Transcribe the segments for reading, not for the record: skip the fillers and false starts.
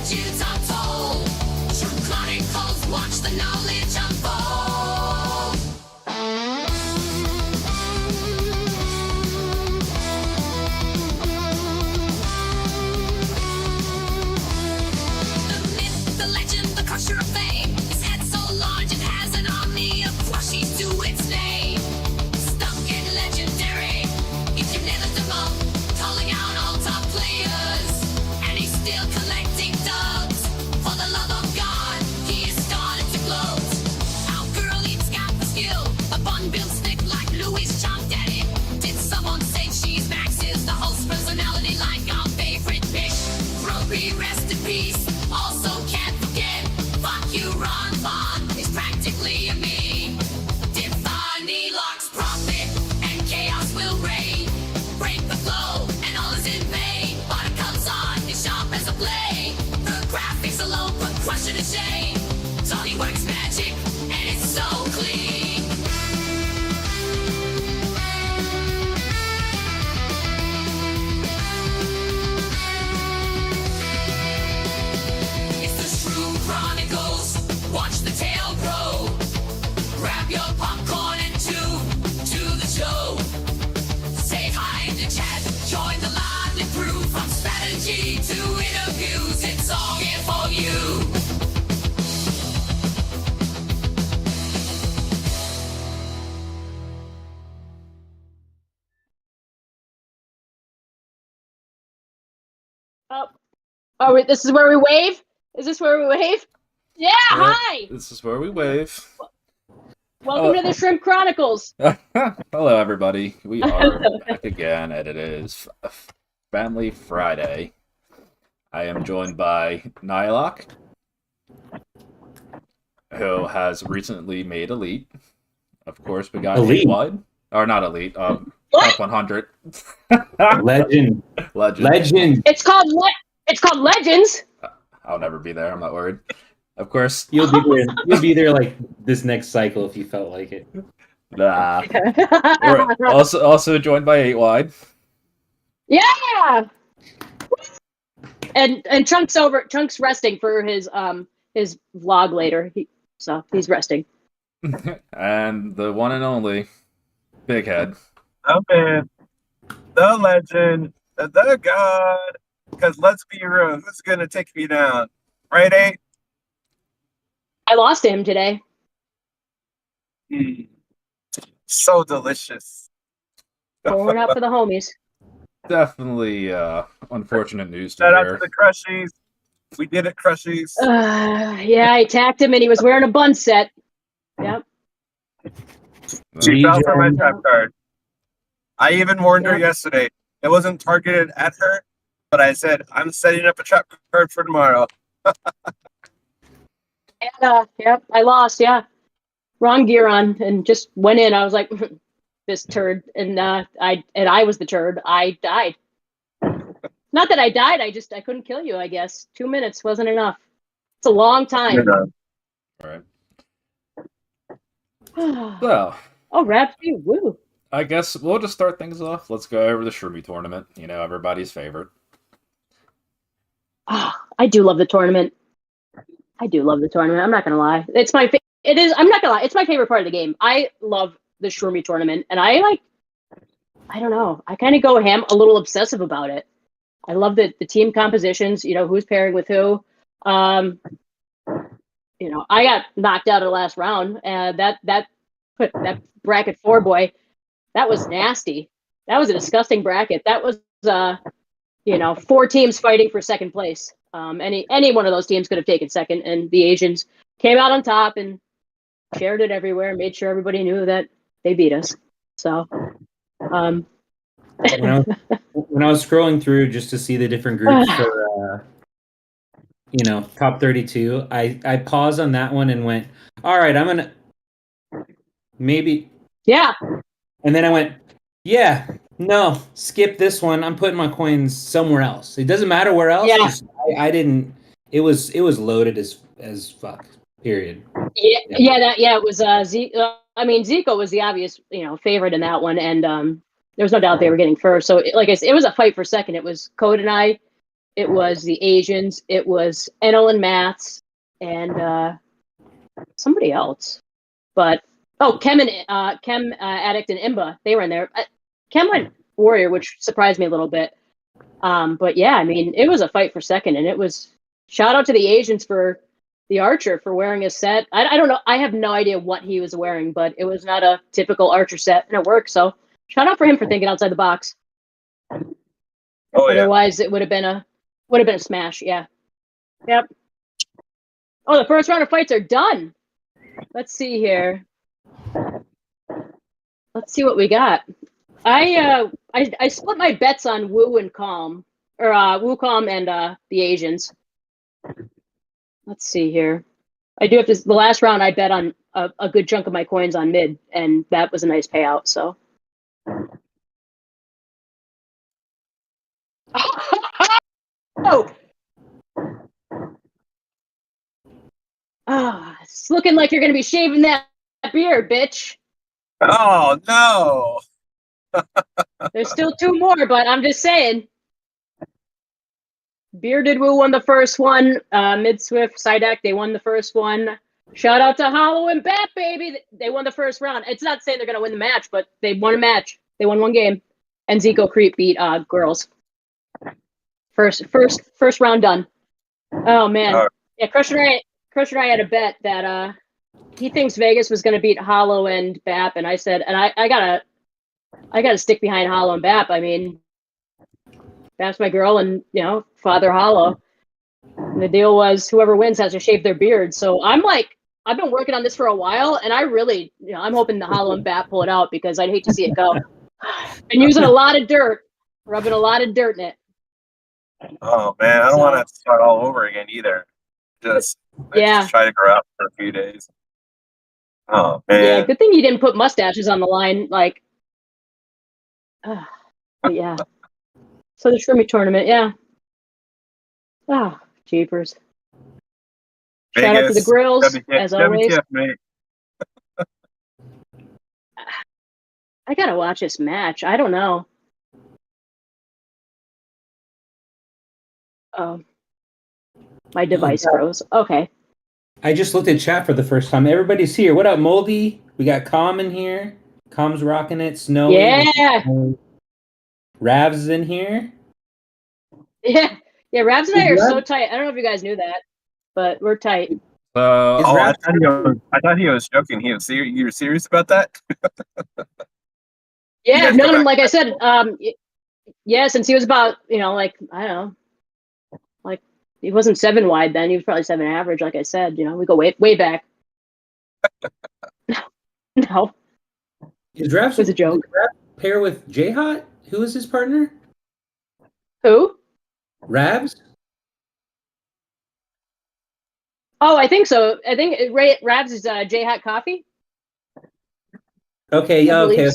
legends untold. True chronicles, watch the knowledge unfold. The myth, the legend, the crusher of fame. His head so large it has an army of plushies to its name. Stuck in legendary, if you never debunk, calling out all top players. And he's still collecting dubs. For the love of God, he is starting to gloat. Our girl, he's got the skill. A bun-built stick like Louis chomped at it. Did someone say she's Max's? The host personality like our favorite bitch. Roby, rest in peace. Also can't forget, fuck you, Ron Vaughn. It's practically a me. Divine Elox profit, and chaos will reign. Break the flow, and all is in vain. Buttercup's on, is sharp as a blade. The graphics alone put crushing to shame. SolidWorks magic, and it's so clean. It's the Shroom Chronicles. Watch the tale grow. Grab your popcorn and tune to the show. Say hi in the chat. Join the lively crew. From strategy to interviews, it's all here for you. Oh, wait, this is where we wave? Is this where we wave? Yeah, hi! This is where we wave. Welcome to the Shrimp Chronicles. Hello, everybody. We are back again, and it is Family Friday. I am joined by Nylok, who has recently made Elite. Of course, we got Elite? Wide. Or not Elite, What? Top 100. Legend. Legend. It's called Legends. I'll never be there, I'm not worried. Of course, You'll be there. You'll be there like this next cycle if you felt like it. nah. We're also joined by 8 Wide. Yeah! And Chunk's resting for his vlog later. So he's resting. And the one and only Big Head. Oh man, the legend, the god. Because let's be real, who's gonna take me down? Right, eh? I lost to him today. So delicious. Pouring out for the homies. Definitely unfortunate news to Shout out to hear. the Crushies. We did it, Crushies. Yeah, I attacked him and he was wearing a bun set. Yep. She fell for my Legion. trap card. I even warned her yesterday. It wasn't targeted at her, but I said, I'm setting up a trap card for tomorrow. And, yep, I lost, yeah. Wrong gear on and just went in. I was like, this turd. And I was the turd. I died. Not that I died, I couldn't kill you, I guess. 2 minutes wasn't enough. It's a long time. All right. So, Oh, Rhapsody, woo. I guess we'll just start things off. Let's go over the Shroomy tournament. You know, everybody's favorite. I do love the tournament. I'm not gonna lie. It's my I'm not gonna lie. It's my favorite part of the game. I love the Shroomy tournament, and I don't know. I kind of go ham, a little obsessive about it. I love the team compositions. You know, who's pairing with who. You know, I got knocked out of the last round, and that bracket 4 boy, that was nasty. That was a disgusting bracket. That was 4 teams fighting for second place. Any one of those teams could have taken second, and the Asians came out on top and shared it everywhere, made sure everybody knew that they beat us. So, When I was scrolling through just to see the different groups for, top 32, I paused on that one and went, all right, I'm gonna maybe, yeah, and then I went, yeah, no, skip this one. I'm putting my coins somewhere else. It doesn't matter where else. Yeah. just- I didn't. It was loaded as fuck. Period. It was Zico was the obvious favorite in that one, and there was no doubt they were getting first. So it was a fight for second. It was Code and I it was the Asians, it was Enel and Maths, and somebody else. But Chem Addict and Imba, they were in there. Chem went Warrior, which surprised me a little bit. But yeah, I mean, it was a fight for second, and it was shout out to the Asians for the Archer for wearing a set. I don't know. I have no idea what he was wearing, but it was not a typical Archer set, and it worked. So shout out for him for thinking outside the box. Oh yeah. Otherwise, it would have been a smash. Yeah. Yep. Oh, the first round of fights are done. Let's see here. Let's see what we got. I split my bets on Wu and Calm, or Wukong and the Asians. Let's see here. I do have to. The last round, I bet on a good chunk of my coins on mid, and that was a nice payout. So. Oh. It's looking like you're gonna be shaving that beard, bitch. Oh no. There's still two more, but I'm just saying. Bearded Wu won the first one. Mid Swift, Psyduck, they won the first one. Shout out to Hollow and Bat, baby. They won the first round. It's not saying they're gonna win the match, but they won a match. They won one game. And Zico Creep beat Girls. First round done. Oh man. Yeah, Crusher and I had a bet that he thinks Vegas was gonna beat Hollow and Bap, and I said, and I gotta stick behind Hollow and Bap. I mean, Bap's my girl, and Father Hollow. And the deal was whoever wins has to shave their beard. So I'm like, I've been working on this for a while, and I really, I'm hoping the Hollow and Bap pull it out because I'd hate to see it go. Been using a lot of dirt, rubbing a lot of dirt in it. Oh man, I don't want to start all over again either. Just try to grow up for a few days. Oh man. Yeah, good thing you didn't put mustaches on the line, like. But yeah. So the Shrimmy tournament, yeah. Ah, jeepers. Shout out to the grills, as always. WTF, mate. I gotta watch this match. I don't know. My device froze. Okay. I just looked at chat for the first time. Everybody's here. What up, Moldy? We got Com in here. Com's rocking it. Snowy. Yeah. Ravs is in here. Yeah. Ravs and I are so tight. I don't know if you guys knew that, but we're tight. I thought he was joking. You were serious about that? Yeah, no, like I said, since he was about, like, I don't know, like, he wasn't 7 wide then. He was probably 7 average, like I said. We go way back. No. Is Ravs was a joke. Pair with J-Hot? Who is his partner? Who? Ravs? Oh, I think so. I think Ravs is J-Hot Coffee. Okay, yeah, okay.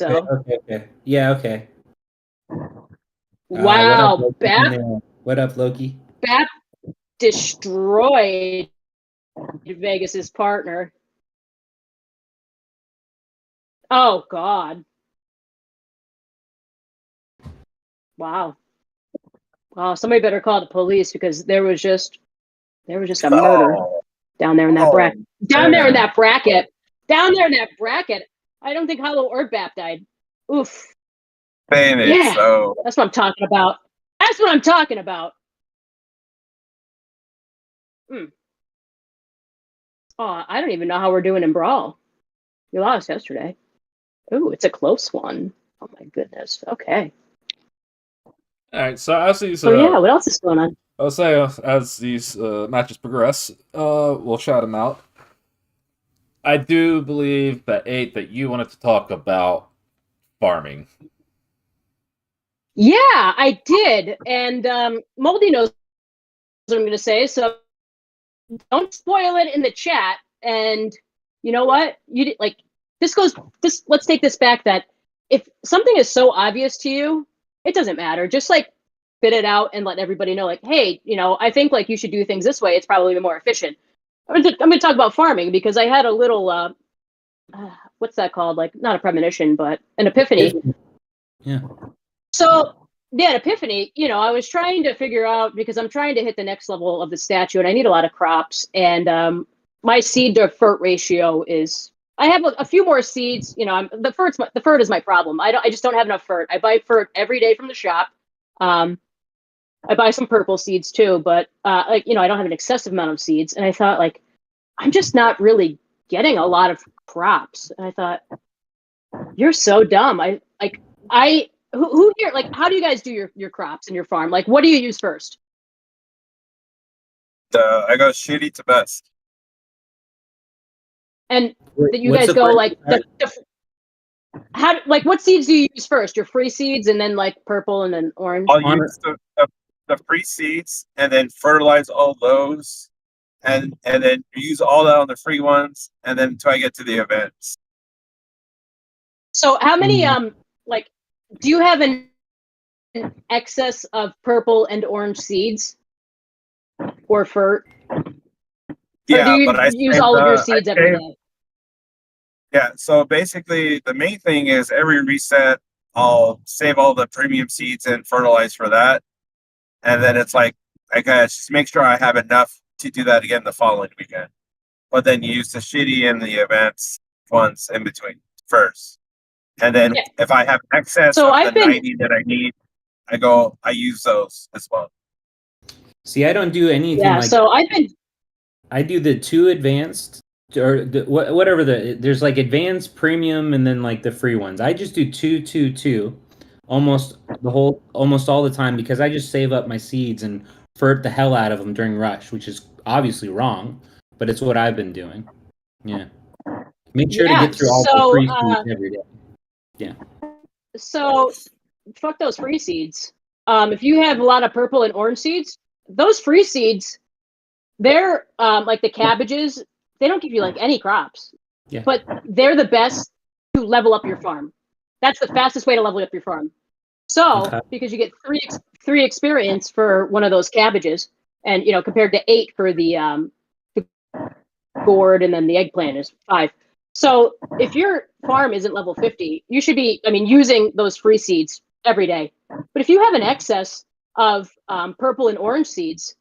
Yeah, okay. Wow, Bap. What up, Loki? Bap destroyed Vegas's partner. Oh God. Wow. Somebody better call the police because there was just a murder down there in that bracket. Down there in that bracket. I don't think Hollow or Bap died. Oof. Famous. Yeah. So. That's what I'm talking about. Oh, I don't even know how we're doing in Brawl. We lost yesterday. Ooh, it's a close one. Oh my goodness. Okay. All right. So as these, what else is going on? I'll say as these matches progress, we'll shout them out. I do believe that you wanted to talk about farming. Yeah, I did, and Moldy knows what I'm going to say, so don't spoil it in the chat. And you know what? Let's take this back. That if something is so obvious to you, it doesn't matter. Just like spit it out and let everybody know. Like, hey, I think like you should do things this way. It's probably more efficient. I'm going to talk about farming because I had a little, what's that called? Like, not a premonition, but an epiphany. Yeah. So yeah, Epiphany, I was trying to figure out because I'm trying to hit the next level of the statue and I need a lot of crops. And my seed to fert ratio is I have a few more seeds. The fert is my problem. I just don't have enough fert. I buy fert every day from the shop. I buy some purple seeds too, but I don't have an excessive amount of seeds. And I thought I'm just not really getting a lot of crops. And I thought, you're so dumb. Who here, how do you guys do your crops in your farm? What do you use first? I go shitty to best. And that you What's guys the go first what seeds do you use first? Your free seeds and then purple and then orange? I'll use the free seeds and then fertilize all those and then use all that on the free ones and then until I get to the events. So how many do you have an excess of purple and orange seeds or fert? Yeah, or do you but I use saved, all of your I seeds every saved- day? Yeah, so basically the main thing is every reset I'll save all the premium seeds and fertilize for that. And then it's I gotta just make sure I have enough to do that again the following weekend. But then use the shitty and the events ones in between first. And then Yeah. if I have excess So of I've the been- 90 that I need, I use those as well. See, I don't do anything Yeah, like so I've been I do the 2 advanced or whatever there's advanced, premium, and then the free ones. I just do 2 almost all the time because I just save up my seeds and fert the hell out of them during rush, which is obviously wrong, but it's what I've been doing. Yeah. Make sure to get through all the free seeds every day. So fuck those free seeds. If you have a lot of purple and orange seeds, those free seeds, they're the cabbages, they don't give you any crops. Yeah. But they're the best to level up your farm. That's the fastest way to level up your farm. So Okay. because you get three experience for one of those cabbages, and compared to 8 for the gourd, and then the eggplant is 5. So if your farm isn't level 50, you should be, using those free seeds every day. But if you have an excess of purple and orange seeds,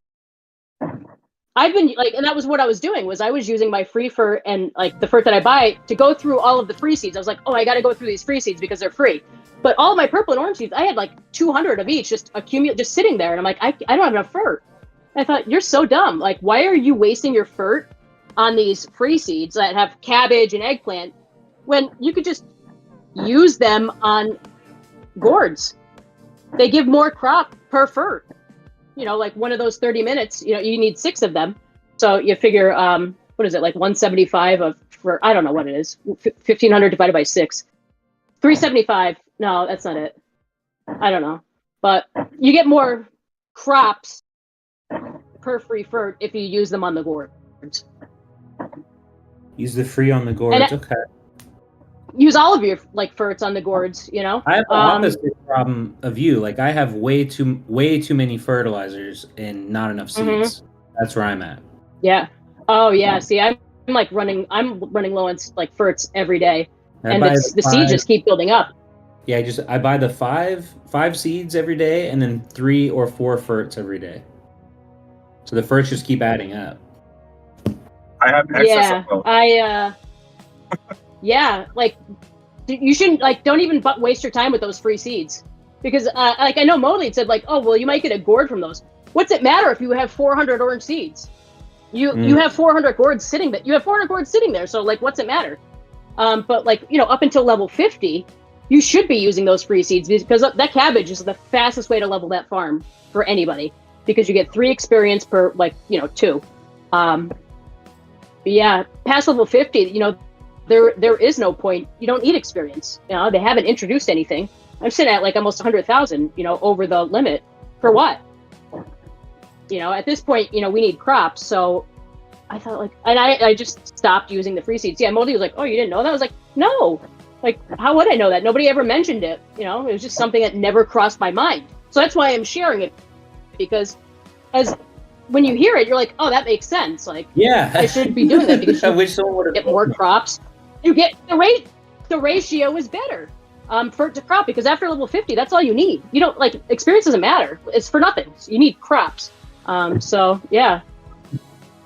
I've been and that was what I was doing, was I was using my free fert and the fert that I buy to go through all of the free seeds. I was I got to go through these free seeds because they're free. But all my purple and orange seeds, I had 200 of each just just sitting there. And I'm I don't have enough fert. I thought, you're so dumb. Why are you wasting your fert on these free seeds that have cabbage and eggplant when you could just use them on gourds? They give more crop per fert. One of those 30 minutes, you need 6 of them. So you figure, what is it, 175 for, I don't know what it is, 1,500 divided by 6. 375. No, that's not it. I don't know. But you get more crops per free fert if you use them on the gourds. Use the free on the gourds. And Okay. Use all of your ferts on the gourds, I have the opposite problem of you. I have way too many fertilizers and not enough seeds. That's where I'm at. Yeah. Oh yeah. See, I'm running low on ferts every day, and the seeds just keep building up. Yeah, I buy the five seeds every day, and then 3 or 4 ferts every day. So the ferts just keep adding up. I have excess of both. Yeah, you shouldn't don't even waste your time with those free seeds, because I know Moley said oh well, you might get a gourd from those. What's it matter if you have 400 orange seeds? You have 400 gourds sitting there. You have 400 gourds sitting there. So what's it matter? But up until level 50, you should be using those free seeds because that cabbage is the fastest way to level that farm for anybody, because you get 3 experience per 2. But yeah, past level 50, there is no point. You don't need experience. They haven't introduced anything. I'm sitting at almost 100,000, over the limit. For what? At this point, we need crops. So I thought and I just stopped using the free seeds. Yeah, Moldy was oh, you didn't know that? I was no. How would I know that? Nobody ever mentioned it. It was just something that never crossed my mind. So that's why I'm sharing it, because when you hear it, you're oh, that makes sense. Yeah, I should be doing that because I wish someone would get more crops. You get the ratio is better. for it to crop, because after level 50, that's all you need. You don't like experience doesn't matter. It's for nothing. So you need crops. So yeah,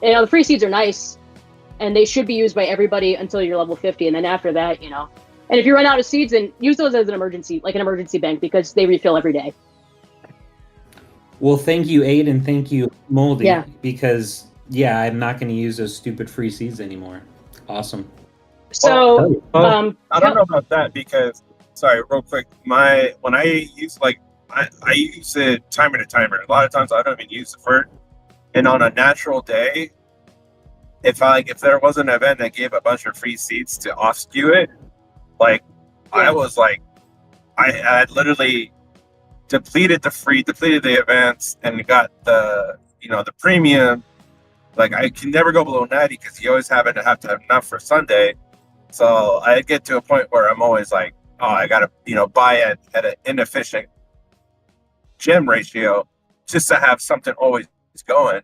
the free seeds are nice, and they should be used by everybody until you're level 50, and then after that, and if you run out of seeds, then use those as an emergency bank, because they refill every day. Well, thank you, Aid, and thank you, Moldy. Yeah. Because I'm not going to use those stupid free seeds anymore. Awesome. So I don't know about that because, sorry, real quick. When I use I use it timer to timer. A lot of times I don't even use the FERT. And on a natural day, if there was an event that gave a bunch of free seeds to off skew it, I was I had literally depleted the events and got the premium. I can never go below 90 because you always have to have enough for Sunday. So I get to a point where I'm always I gotta buy at an inefficient gem ratio just to have something always going.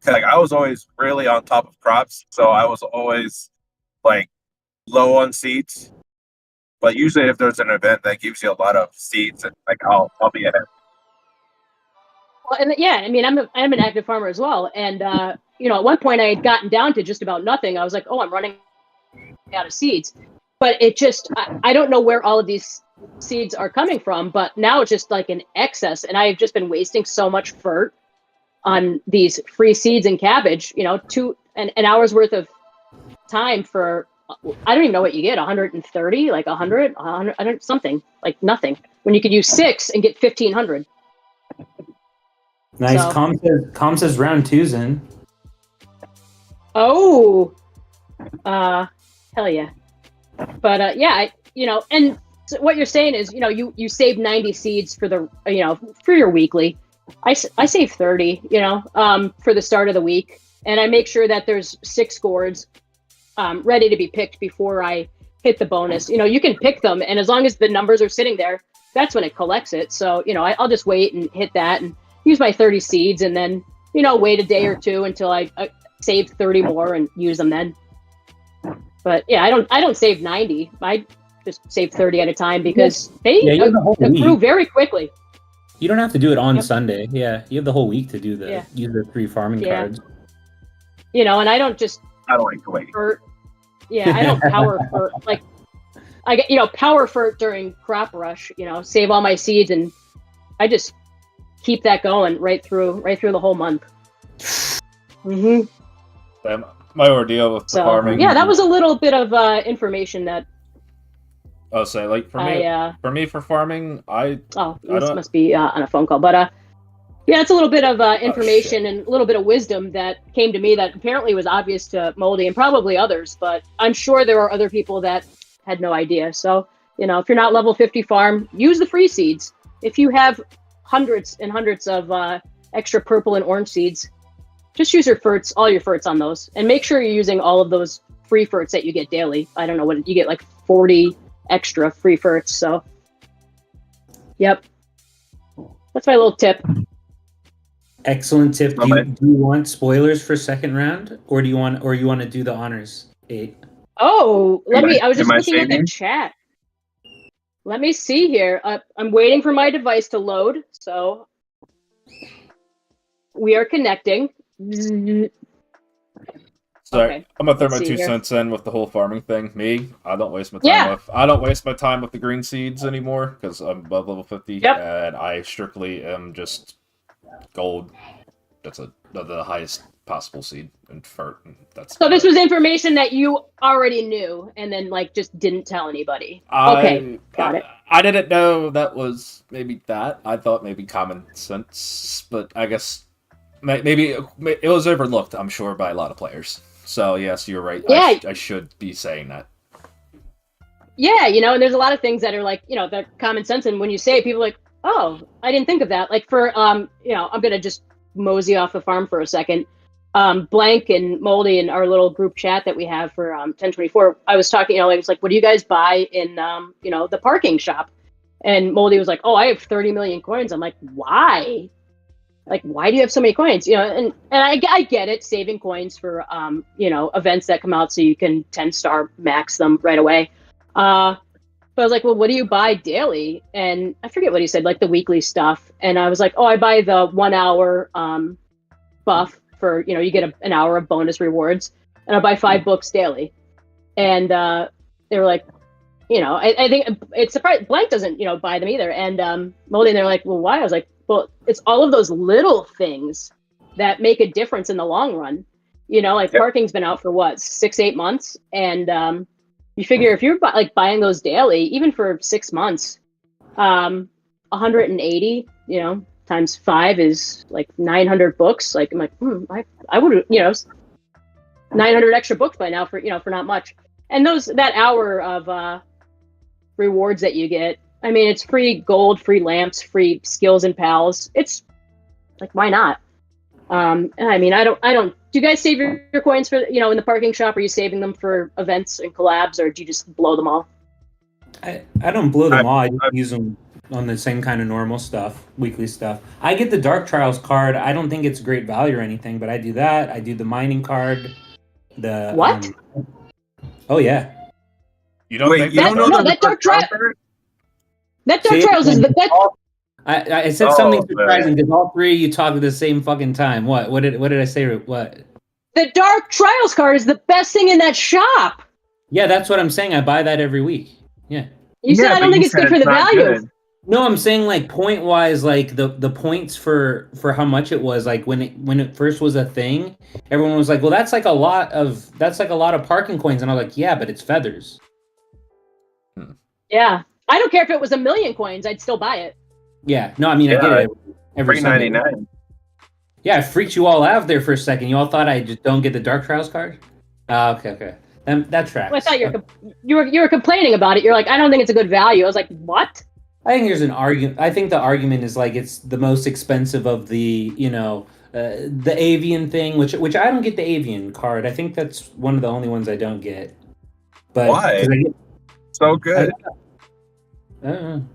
I was always really on top of crops, so I was always low on seeds. But usually, if there's an event that gives you a lot of seeds, I'll be ahead. Well, and I'm an active farmer as well, and at one point I had gotten down to just about nothing. I was like, oh, I'm running out of seeds, but it just I don't know where all of these seeds are coming from, but now it's just an excess, and I've just been wasting so much FERT on these free seeds and cabbage. An hour's worth of time for. I don't even know what you get, 130, 100, I don't something, nothing. When you could use 6 and get 1,500. Nice. So, Com says round 2's in. Oh, hell yeah. But and so what you're saying is, you save 90 seeds for for your weekly. I save 30, for the start of the week, and I make sure that there's 6 gourds ready to be picked before I hit the bonus. You can pick them, and as long as the numbers are sitting there, that's when it collects it. So, I'll just wait and hit that and use my 30 seeds, and then, wait a day or two until I save 30 more and use them then. But yeah, I don't save 90. I just save 30 at a time because they accrue very quickly. You don't have to do it on Sunday. Yeah, you have the whole week to do use the 3 farming cards. And I don't just. I don't like to wait. I don't power FERT. I get power FERT during crop rush. Save all my seeds, and I just keep that going right through the whole month. Mm-hmm. My ordeal with the farming. Yeah, that was a little bit of information that. Oh, say for farming, this must be on a phone call, but it's a little bit of information and a little bit of wisdom that came to me that apparently was obvious to Moldy and probably others, but I'm sure there are other people that had no idea. So, if you're not level 50 farm, use the free seeds. If you have hundreds and hundreds of extra purple and orange seeds, just use all your FERTs on those, and make sure you're using all of those free FERTs that you get daily. I don't know what you get, 40 extra free FERTs. So, yep, that's my little tip. Excellent tip. Do you want spoilers for second round, or you want to do the honors? 8. Oh, I was just looking at the chat. Let me see here. I'm waiting for my device to load. So we are connecting. Sorry, Okay. I'm gonna throw my Let's see 2 here. cents in with the whole farming thing. I don't waste my time I don't waste my time with the green seeds anymore because I'm above level 50, and I strictly am just gold. That's the highest possible seed and FERT. So this was information that you already knew, and then just didn't tell anybody. Okay, got it. I didn't know that was maybe that. I thought maybe common sense, but I guess maybe it was overlooked. I'm sure by a lot of players. So yes, you're right. Yeah. I should be saying that. Yeah, and there's a lot of things that are the common sense, and when you say it, people are like, oh, I didn't think of that. For I'm gonna just mosey off the farm for a second. Blank and Moldy in our little group chat that we have for 1024, I was talking, it's what do you guys buy in the parking shop? And Moldy was like, oh, I have 30 million coins. I'm like, why? Why do you have so many coins? And I get it, saving coins for events that come out so you can 10-star max them right away. I was like, well, what do you buy daily? And I forget what he said, like the weekly stuff. And I was like, oh, I buy the 1 hour buff for, you know, you get an hour of bonus rewards. And I buy 5 books daily. And they were like, you know, I think it's surprised Blank doesn't, you know, buy them either. And Moldy, and they're like, well, why? I was like, well, it's all of those little things that make a difference in the long run. You know, like parking's been out for what, 6-8 months, and you figure if you're like buying those daily, even for 6 months, 180, you know, times 5 is like 900 books. Like I'm like, I would, you know, 900 extra books by now for, you know, for not much. And that hour of rewards that you get, I mean, it's free gold, free lamps, free skills and pals. It's like, why not? I mean, I don't. Do you guys save your coins for, you know, in the parking shop? Are you saving them for events and collabs, or do you just blow them all? I don't blow them all. I just use them on the same kind of normal stuff, weekly stuff. I get the Dark Trials card. I don't think it's great value or anything, but I do that. I do the mining card. The what? Oh yeah. You don't think you don't know that Dark Trials? That Dark Trials is the best. I said something surprising because all three of you talk at the same fucking time. What did I say? What? The Dark Trials card is the best thing in that shop. Yeah, that's what I'm saying. I buy that every week. Yeah. You said I don't think it's good for the value. Good. No, I'm saying like point wise, like the points for how much it was. Like when it first was a thing, everyone was like, "Well, that's like a lot of parking coins," and I was like, "Yeah, but it's feathers." Yeah, I don't care if it was 1 million coins. I'd still buy it. Yeah, no, I mean, I get it. Every $3.99. Yeah, I freaked you all out there for a second. You all thought I just don't get the Dark Trials card? Okay. That tracks. Well, I thought you were complaining about it. You're like, I don't think it's a good value. I was like, what? I think there's an argument. I think the argument is like it's the most expensive of the, you know, the avian thing, which I don't get the avian card. I think that's one of the only ones I don't get. But why? So good. I don't know.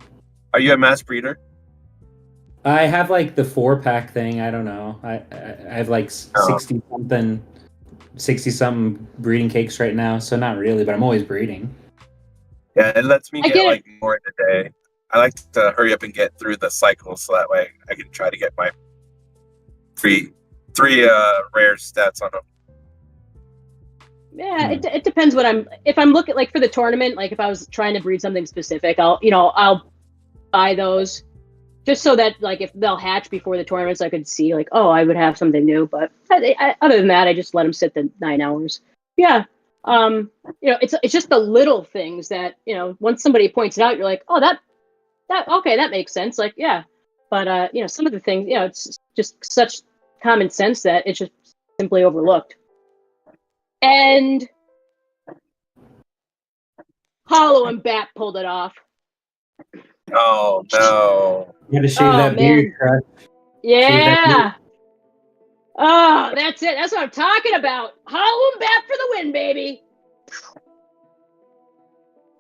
Are you a mass breeder? I have like the 4-pack thing. I don't know. I have like 60 something breeding cakes right now. So not really, but I'm always breeding. Yeah, it lets me get like more in a day. I like to hurry up and get through the cycle so that way I can try to get my three rare stats on them. Yeah, it depends if I'm looking like for the tournament, like if I was trying to breed something specific, I'll buy those just so that like if they'll hatch before the tournaments, I could see like, oh, I would have something new. But other than that, I just let them sit the 9 hours. Yeah. You know, it's just the little things that, you know, once somebody points it out, you're like, oh, that okay, that makes sense. Like, yeah. But you know, some of the things, you know, it's just such common sense that it's just simply overlooked. And Hollow and Bat pulled it off. Oh no! You gotta shave that beard, Crush. Yeah. Oh, that's it. That's what I'm talking about. Hollow and Bat for the win, baby.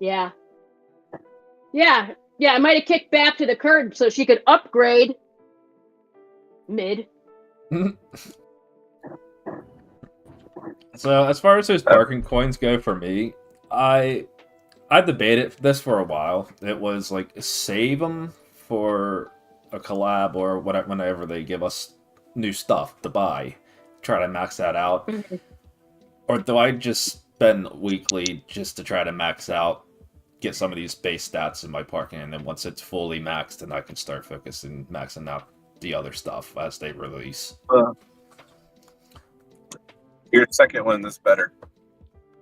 Yeah. I might have kicked Bat to the curb so she could upgrade mid. So as far as those parking coins go for me, I debated this for a while. It was like save them for a collab or whatever whenever they give us new stuff to buy, try to max that out, or do I just spend weekly just to try to max out, get some of these base stats in my parking, and then once it's fully maxed, then I can start focusing maxing out the other stuff as they release. Your second one is better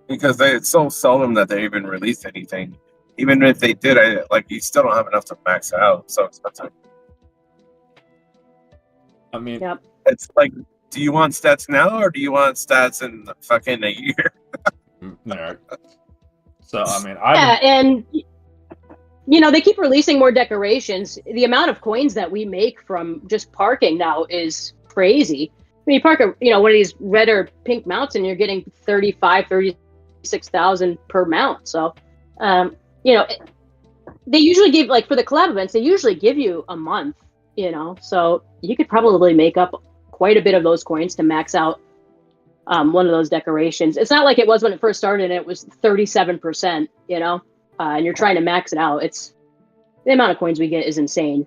because it's so seldom that they even release anything. Even if they did, you still don't have enough to max out. So expensive. I mean, yep. It's like, do you want stats now or do you want stats in fucking a year? Yeah. So I mean, and you know, they keep releasing more decorations. The amount of coins that we make from just parking now is crazy. I mean, you park one of these red or pink mounts and you're getting 36,000 per mount. So, you know, they usually give, like for the collab events, they usually give you a month, you know, so you could probably make up quite a bit of those coins to max out one of those decorations. It's not like it was when it first started and it was 37%, you know, and you're trying to max it out, it's the amount of coins we get is insane.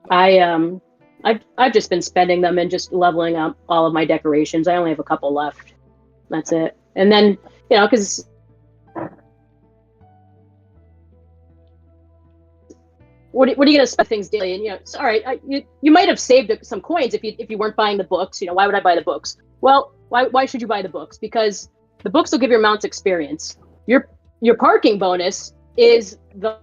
I've just been spending them and just leveling up all of my decorations. I only have a couple left. That's it. And then, because what are you going to spend things daily? And it's all right. You might have saved some coins if you weren't buying the books. Why would I buy the books? Well, why should you buy the books? Because the books will give your mounts experience. Your parking bonus is the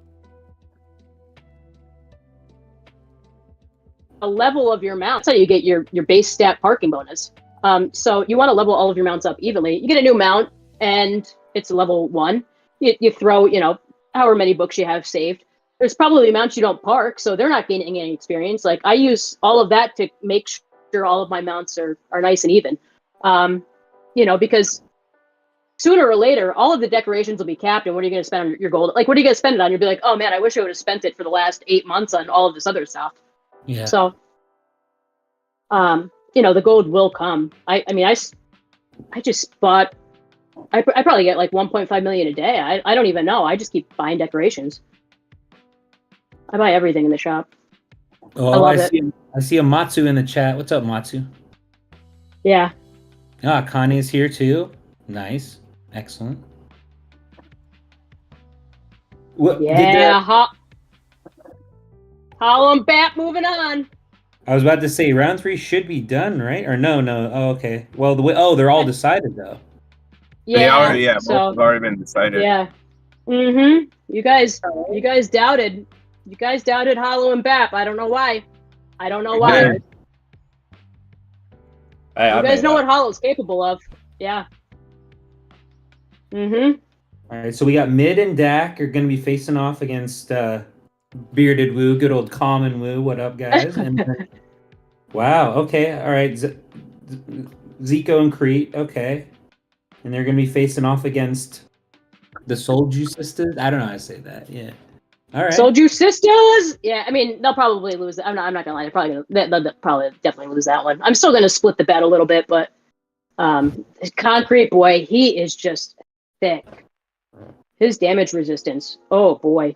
level of your mount. That's how you get your base stat parking bonus. So you want to level all of your mounts up evenly. You get a new mount and it's level 1. You throw, however many books you have saved. There's probably mounts you don't park, so they're not gaining any experience. Like, I use all of that to make sure all of my mounts are nice and even. Because sooner or later, all of the decorations will be capped, and what are you going to spend on your gold? Like, what are you going to spend it on? You'll be like, oh man, I wish I would have spent it for the last 8 months on all of this other stuff. Yeah. So, the gold will come. I just bought. I probably get like 1.5 million a day. I don't even know. I just keep buying decorations. I buy everything in the shop. Oh, I love it. I see a Matsu in the chat. What's up, Matsu? Yeah. Connie's here too. Nice. Excellent. What? Hollow and Bat moving on. I was about to say round 3 should be done, right? Or no? Oh, okay. Well, they're all decided though. Yeah. Both have already been decided. Yeah. Mm-hmm. You guys doubted. You guys doubted Hollow and Bap. I don't know why. Yeah. You guys know what Hollow's capable of. Yeah. Mm-hmm. All right, so we got Mid and Dak are going to be facing off against Bearded Woo, good old Common Woo. What up, guys? And wow. Okay. All right. Zico and Crete. Okay. And they're going to be facing off against the Soulju Sisters. I don't know how to say that. Yeah. All right. Soulju Sisters. Yeah. I mean, they'll probably lose. I'm not gonna lie. They'll probably definitely lose that one. I'm still gonna split the bet a little bit, but Concrete Boy, he is just thick. His damage resistance. Oh boy.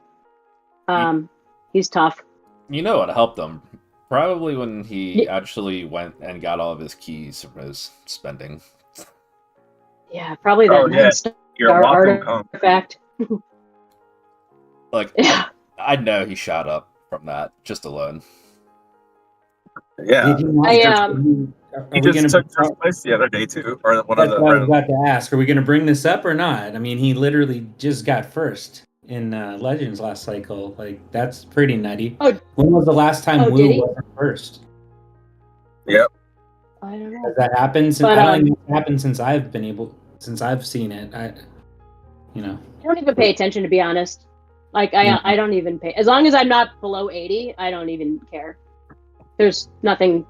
He's tough. You know what helped him? Probably when he actually went and got all of his keys from his spending. Yeah, probably that nine-star You're welcome, artifact. Like, Yeah. I know he shot up from that just alone. Yeah. He just took bring, first place the other day too, or one that's of the. what I was about to ask. Are we going to bring this up or not? I mean, he literally just got first in Legends last cycle. Like, that's pretty nutty. Oh. When was the last time Woo wasn't first? Yep. I don't know. Has that happened? I don't think it's happened since I've seen it. I don't even pay attention, to be honest. Like, I don't even pay. As long as I'm not below 80, I don't even care. There's nothing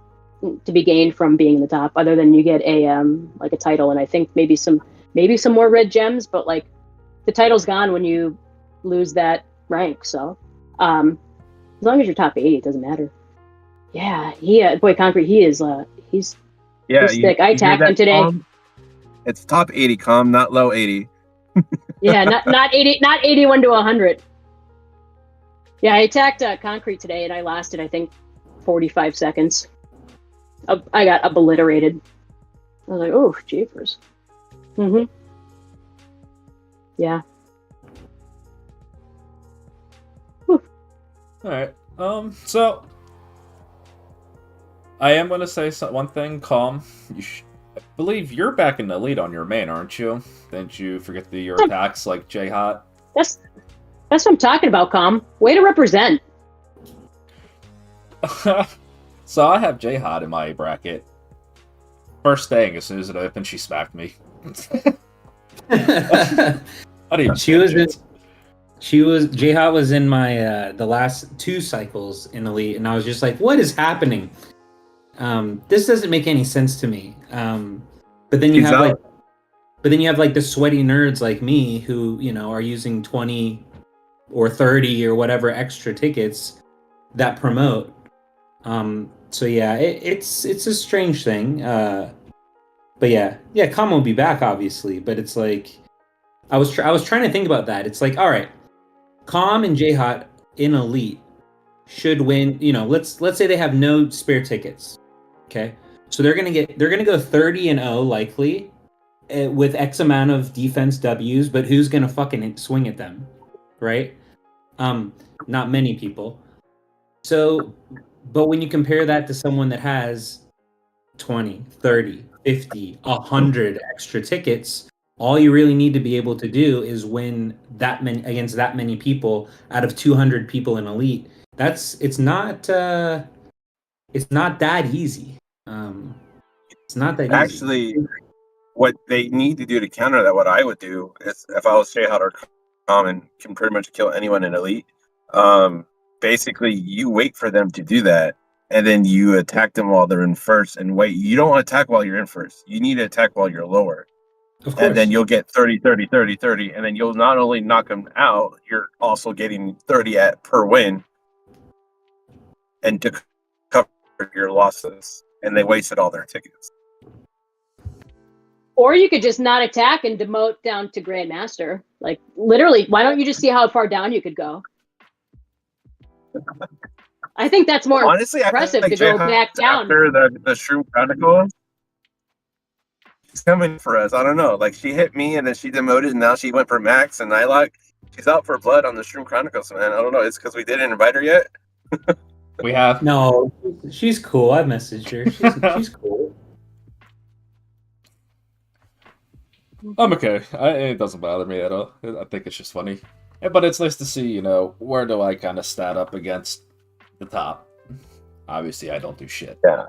to be gained from being in the top, other than you get a like a title, and I think maybe some more red gems. But like, the title's gone when you lose that rank. So, as long as you're top 80, it doesn't matter. Yeah, boy, Concrete, he's thick. I attacked him today. It's top 80, not low 80. Yeah, not 80, not 81 to 100. Yeah, I attacked Concrete today, and I lasted, I think, 45 seconds. I got obliterated. I was like, oh, jeepers. Mm-hmm. Yeah. All right. So I am going to say one thing. Calm. I believe you're back in the lead on your main, aren't you? Didn't you forget your attacks like J-Hot? That's what I'm talking about, Calm. Way to represent. So I have J-Hot in my bracket. First thing, as soon as it opened, she smacked me. I didn't J-Hot was in my the last 2 cycles in Elite, and I was just like, what is happening? This doesn't make any sense to me. But then you have the sweaty nerds like me who, are using 20 or 30 or whatever extra tickets that promote. So yeah, it's a strange thing. But yeah, Kama will be back obviously, but it's like I was trying to think about that. It's like, all right, Calm and Jayhot in Elite should win. You know, let's say they have no spare tickets. Okay, so they're gonna go 30-0 likely, with X amount of defense W's. But who's gonna fucking swing at them, right? Not many people. So, but when you compare that to someone that has 20, 30, 50, 100 extra tickets, all you really need to be able to do is win that many against that many people out of 200 people in Elite. It's not that easy. It's not that easy. Actually, what they need to do to counter that, what I would do is, if I was Jayhot or Calm and can pretty much kill anyone in Elite, basically you wait for them to do that, and then you attack them while they're in first, and wait. You don't attack while you're in first. You need to attack while you're lower. Of course. And then you'll get 30, 30, 30, 30, and then you'll not only knock them out, you're also getting 30 per win, and to cover your losses. And they wasted all their tickets. Or you could just not attack and demote down to Grandmaster. Like, literally, why don't you just see how far down you could go? I think that's more honestly impressive I think to go back down. After the Shroom Chronicle, she's coming for us. I don't know. Like, she hit me and then she demoted, and now she went for Max and Nylock. She's out for blood on the Shroom Chronicles, man. I don't know. It's because we didn't invite her yet. We have. No, she's cool. I messaged her. She's cool. I'm okay. It doesn't bother me at all. I think it's just funny. Yeah, but it's nice to see, you know, where do I kind of stat up against the top. Obviously, I don't do shit. Yeah.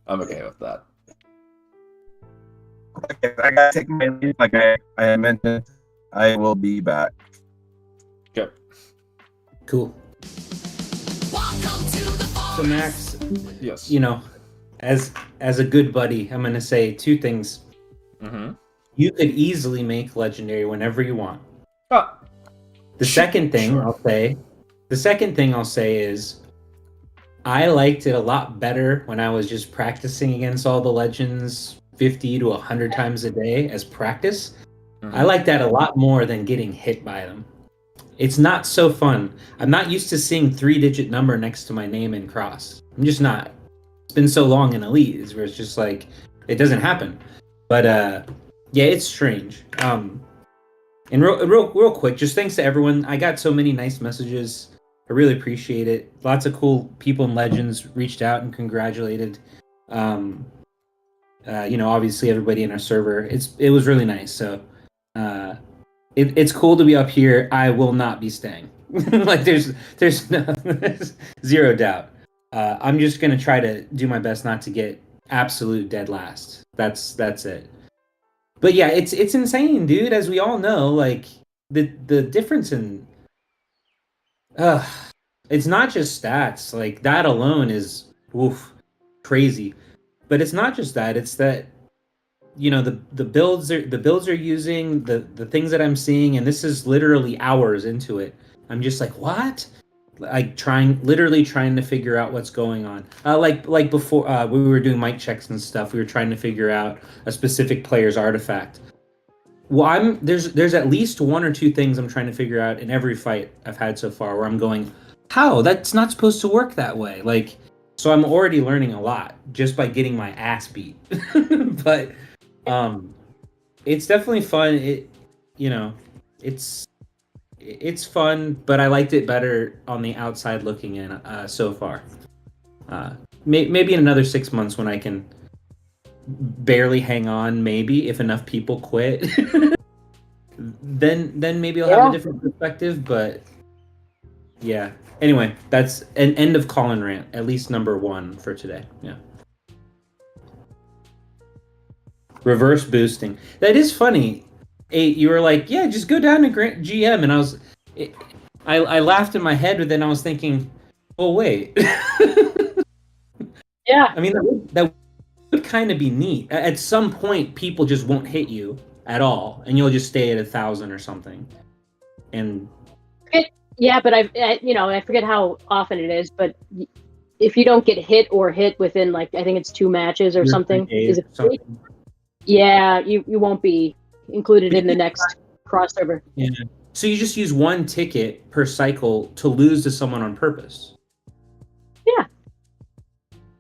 I'm okay with that. Okay, I gotta take my leave. Like I mentioned, I will be back. Okay. Cool. Welcome to the So Max, Yes. you know, as a good buddy, I'm gonna say two things. Mm-hmm. You could easily make legendary whenever you want. Ah. The second thing Sure. I'll say is I liked it a lot better when I was just practicing against all the legends 50 to 100 times a day as practice. Mhm. I like that a lot more than getting hit by them. It's not so fun. I'm not used to seeing 3-digit number next to my name in cross. I'm just not. It's been so long in Elite where it's just like it doesn't happen. But yeah, it's strange. And real quick, just thanks to everyone. I got so many nice messages. I really appreciate it. Lots of cool people and legends reached out and congratulated. You know, obviously everybody in our server. It was really nice. So it's cool to be up here. I will not be staying. Like there's zero doubt. I'm just gonna try to do my best not to get absolute dead last. That's it. But yeah, it's insane, dude. As we all know, like the difference in it's not just stats. Like that alone is crazy. But it's not just that. It's that, you know, the builds are using the things that I'm seeing, and this is literally hours into it. I'm just like, what? Like literally trying to figure out what's going on. Like before we were doing mic checks and stuff, we were trying to figure out a specific player's artifact. Well, there's at least one or two things I'm trying to figure out in every fight I've had so far where I'm going, how? That's not supposed to work that way. Like, so I'm already learning a lot just by getting my ass beat. But it's definitely fun. It's fun, but I liked it better on the outside looking in so far. Maybe in another 6 months when I can barely hang on, maybe if enough people quit, then maybe I'll have a different perspective. But yeah. Anyway, that's an end of Colin rant. At least number 1 for today. Yeah. Reverse boosting. That is funny. You were like, yeah, just go down to GM, and I laughed in my head, but then I was thinking, oh wait. Yeah. I mean, that would kind of be neat. At some point, people just won't hit you at all, and you'll just stay at 1,000 or something. And yeah, but I forget how often it is, but if you don't get hit within, like, I think it's 2 matches or something. Is it 3? Yeah, you won't be included in the next crossover. Yeah. So you just use one ticket per cycle to lose to someone on purpose.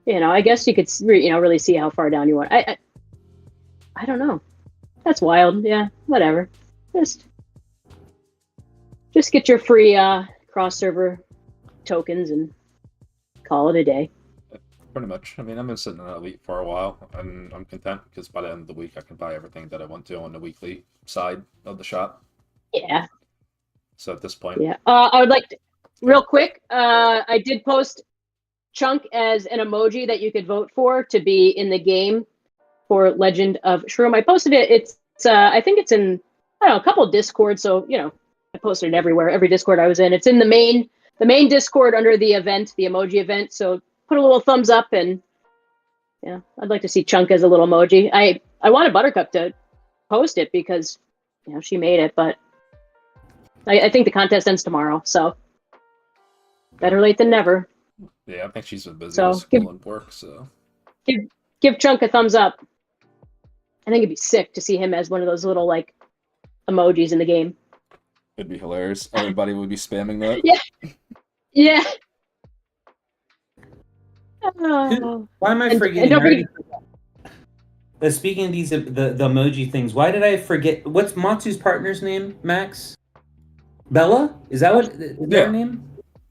I guess you could really see how far down you want. I don't know. That's wild. Yeah, whatever. Just get your free cross server tokens and call it a day. Pretty much. I mean, I've been sitting in Elite for a while, and I'm content because by the end of the week, I can buy everything that I want to on the weekly side of the shop. Yeah. So at this point, Yeah. I would like to, real quick. I did post Chunk as an emoji that you could vote for to be in the game for Legend of Shroom. I posted it. It's I think it's in a couple of Discords. So I posted it everywhere. Every Discord I was in. It's in the main Discord under the event, the emoji event. So put a little thumbs up, and I'd like to see Chunk as a little emoji. I wanted Buttercup to post it because she made it, but I think the contest ends tomorrow, so better late than never. yeah, I think she's been busy So, with school and work. So Give Chunk a thumbs up. I think it'd be sick to see him as one of those little like emojis in the game. it'd be hilarious. Everybody would be spamming that. Yeah. Oh. Why am I And forgetting? don't I already forget- forgot. Speaking of these, the emoji things, why did I forget? What's Matsu's partner's name, Max? Bella? Is that that Yeah. her name?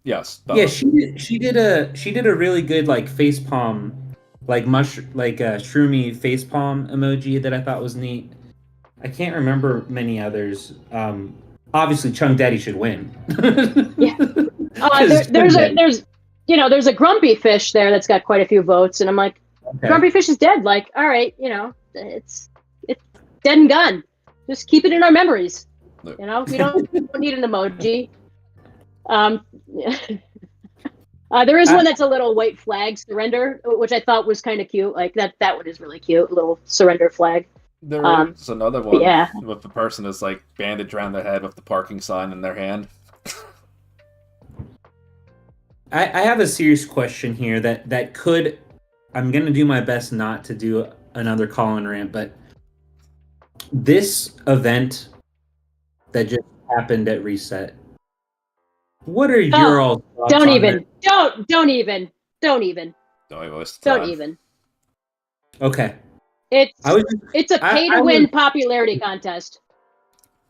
Yes. Yeah, she did a really good like face palm, like shroomy face palm emoji that I thought was neat. I can't remember many others. Obviously, Chung Daddy should win. Yeah. 'Cause There's Chung Daddy- there's a grumpy fish there that's got quite a few votes, and I'm like, Okay. grumpy fish is dead. Like, all right, it's dead and gone. Just keep it in our memories. Look. We don't need an emoji. There is one that's a little white flag surrender, which I thought was kind of cute. Like that one is really cute, little surrender flag. There Um, is another one yeah. with the person that's like bandaged around the head with the parking sign in their hand. I have a serious question here that could. I'm gonna do my best not to do another call-in rant, but this event that just happened at Reset. What are your all thoughts Don't on even. it? Don't even. Don't even waste the Don't time. even. Okay. It's I was it's a I- pay I to win was- popularity contest.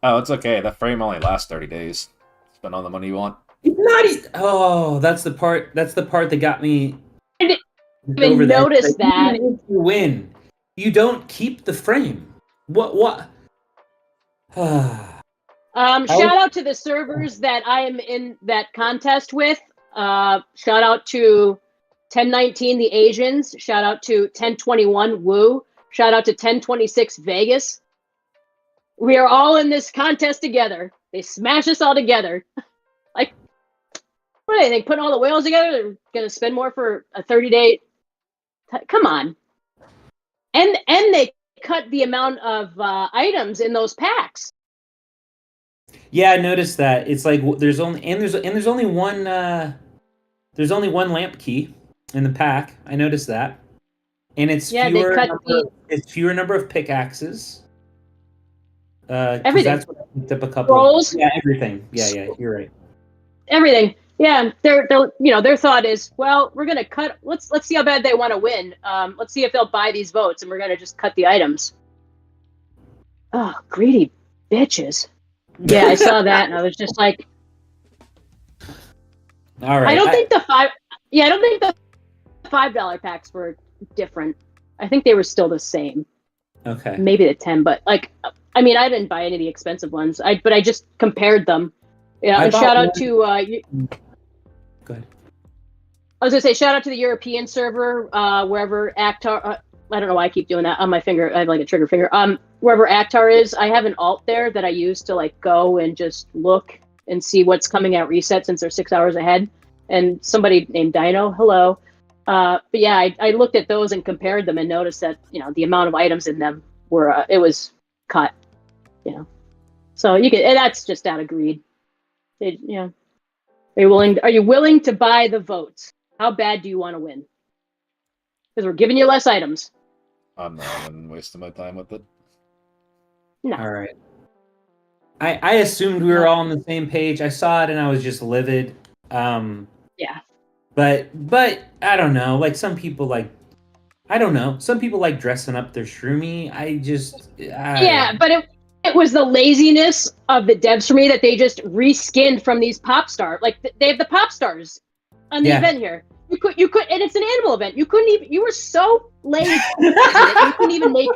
Oh, it's okay. That frame only lasts 30 days. Spend all the money you want. Oh, that's the part that got me. I didn't even over there. notice Like, that. even if you win, you don't keep the frame. What? Shout out to the servers that I am in that contest with. Shout out to 1019 the Asians. Shout out to 1021 Woo. Shout out to 1026 Vegas. We are all in this contest together. They smash us all together. Like, what do they think? Putting all the whales together? They're gonna spend more for a 30-day. Come on. And they cut the amount of items in those packs. Yeah, I noticed that. It's like there's only one lamp key in the pack. I noticed that, and it's Yeah, they cut fewer number of pickaxes. 'Cause Everything. That's what I picked up a couple. Scrolls. Yeah, everything. Yeah, you're right. Everything. Yeah, their thought is, well, we're gonna cut. Let's see how bad they want to win. Let's see if they'll buy these votes, and we're gonna just cut the items. Oh, greedy bitches. Yeah, I saw that, and I was just like, All right. I don't think the $5 packs were different. I think they were still the same. Okay. Maybe the 10, but like, I mean, I didn't buy any of the expensive ones. But I just compared them. Yeah, I and bought shout out one- to Go ahead. I was gonna say shout out to the European server, wherever Actar. I don't know why I keep doing that on my finger. I have like a trigger finger. Wherever Actar is, I have an alt there that I use to like go and just look and see what's coming at reset since they're 6 hours ahead. And somebody named Dino, hello. But yeah, I looked at those and compared them and noticed that the amount of items in them were it was cut. So you can. And that's just out of greed. Are you willing to buy the votes? How bad do you want to win? Because we're giving you less items. I'm not even wasting my time with it. No. All right. I assumed we were all on the same page. I saw it and I was just livid. Yeah. But I don't know. Like some people like, I don't know. Some people like dressing up their Shroomy. Yeah, but it was the laziness of the devs for me that they just reskinned from these pop stars. Like they have the pop stars on the event here. You could, and it's an animal event. You couldn't even. You were so lazy. You couldn't even make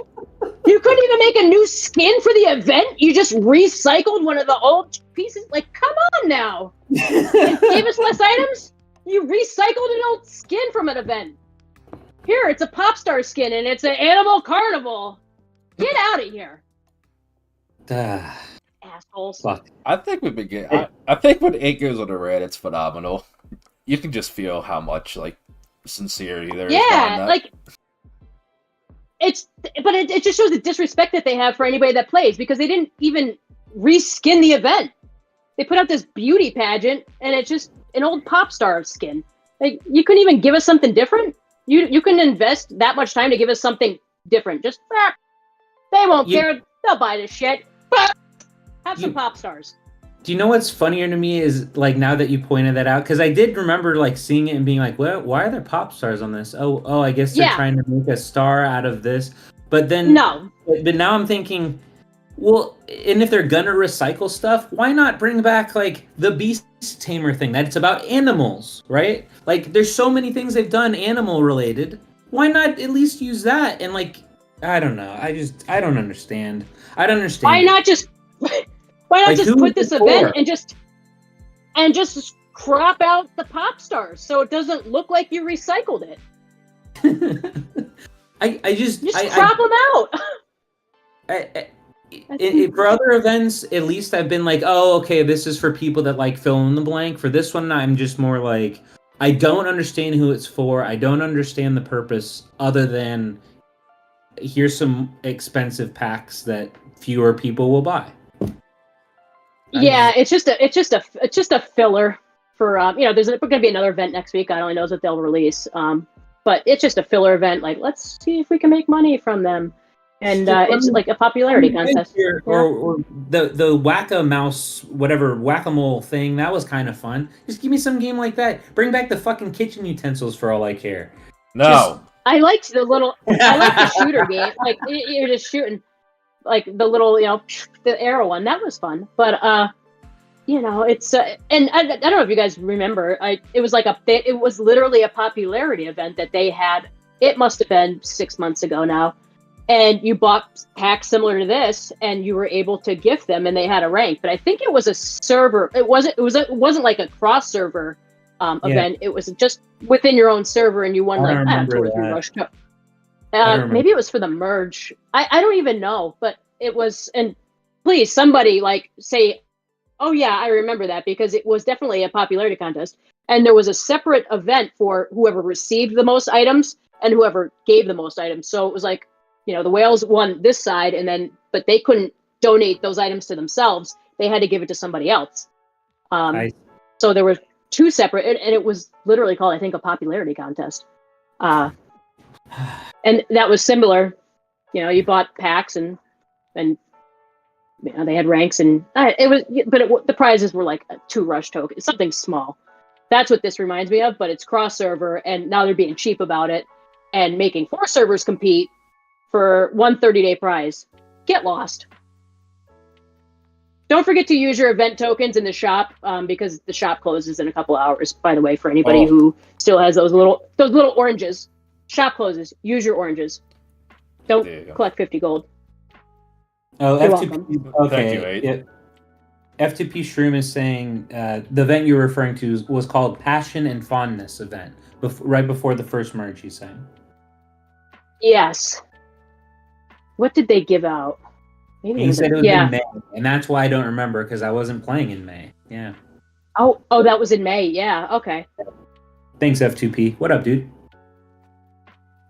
a new skin for the event. You just recycled one of the old pieces. Like, come on now. And gave us less items. You recycled an old skin from an event. Here, it's a pop star skin, and it's an animal carnival. Get out of here, assholes. Fuck. I think we've been getting. I think when it goes on the red, it's phenomenal. You can just feel how much like sincerity there is. Yeah, that. like it just shows the disrespect that they have for anybody that plays because they didn't even reskin the event. They put out this beauty pageant, and it's just an old pop star skin. Like you couldn't even give us something different. You couldn't invest that much time to give us something different. Just they won't care. They'll buy this shit. Have some pop stars. Do you know what's funnier to me is like now that you pointed that out, because I did remember like seeing it and being like, "Well, why are there pop stars on this? Oh, I guess they're trying to make a star out of this." But then but now I'm thinking, well, and if they're gonna recycle stuff, why not bring back like the Beast Tamer thing? That it's about animals, right? Like there's so many things they've done animal related. Why not at least use that? And like, I don't know. I don't understand. I don't understand. Why not just put this event and just crop out the pop stars so it doesn't look like you recycled it? I just crop them out. For other events, at least I've been like, oh, okay, this is for people that like fill in the blank. For this one, I'm just more like, I don't understand who it's for. I don't understand the purpose other than here's some expensive packs that fewer people will buy. It's just a filler for there's going to be another event next week. I only knows what they'll release. But it's just a filler event. Like, let's see if we can make money from them. And it's like a popularity contest. Or the Whack-A-Mouse, whatever, Whack-A-Mole thing, that was kind of fun. Just give me some game like that. Bring back the fucking kitchen utensils for all I care. No. I liked the shooter game. Like, you're just shooting, like, the little, the arrow one. That was fun. But, it's, and I don't know if you guys remember, it was literally a popularity event that they had. It must have been 6 months ago now. And you bought packs similar to this, and you were able to gift them, and they had a rank. But I think it was a server. It wasn't like a cross server event. It was just within your own server, and you won like 2 or 3 rush. Maybe it was for the merge. I don't even know, but it was. And please, somebody like say, "Oh yeah, I remember that," because it was definitely a popularity contest, and there was a separate event for whoever received the most items and whoever gave the most items. So it was like, the whales won this side, but they couldn't donate those items to themselves. They had to give it to somebody else. So there were 2 separate, and it was literally called, I think, a popularity contest. And that was similar. You bought packs and they had ranks, and the prizes were like 2 rush tokens, something small. That's what this reminds me of, but it's cross server, and now they're being cheap about it and making 4 servers compete for 1 30-day prize. Get lost. Don't forget to use your event tokens in the shop, because the shop closes in a couple hours, by the way, for anybody who still has those little oranges. Shop closes. Use your oranges. Don't collect 50 gold. Oh, You're F2P. Okay. Thank you, F2P Shroom is saying the event you're referring to was called Passion and Fondness event, right before the first merge, he's saying. Yes. What did they give out? Maybe he said it was in May, and that's why I don't remember, because I wasn't playing in May. Yeah. Oh, that was in May. Yeah. Okay. Thanks, F2P. What up, dude?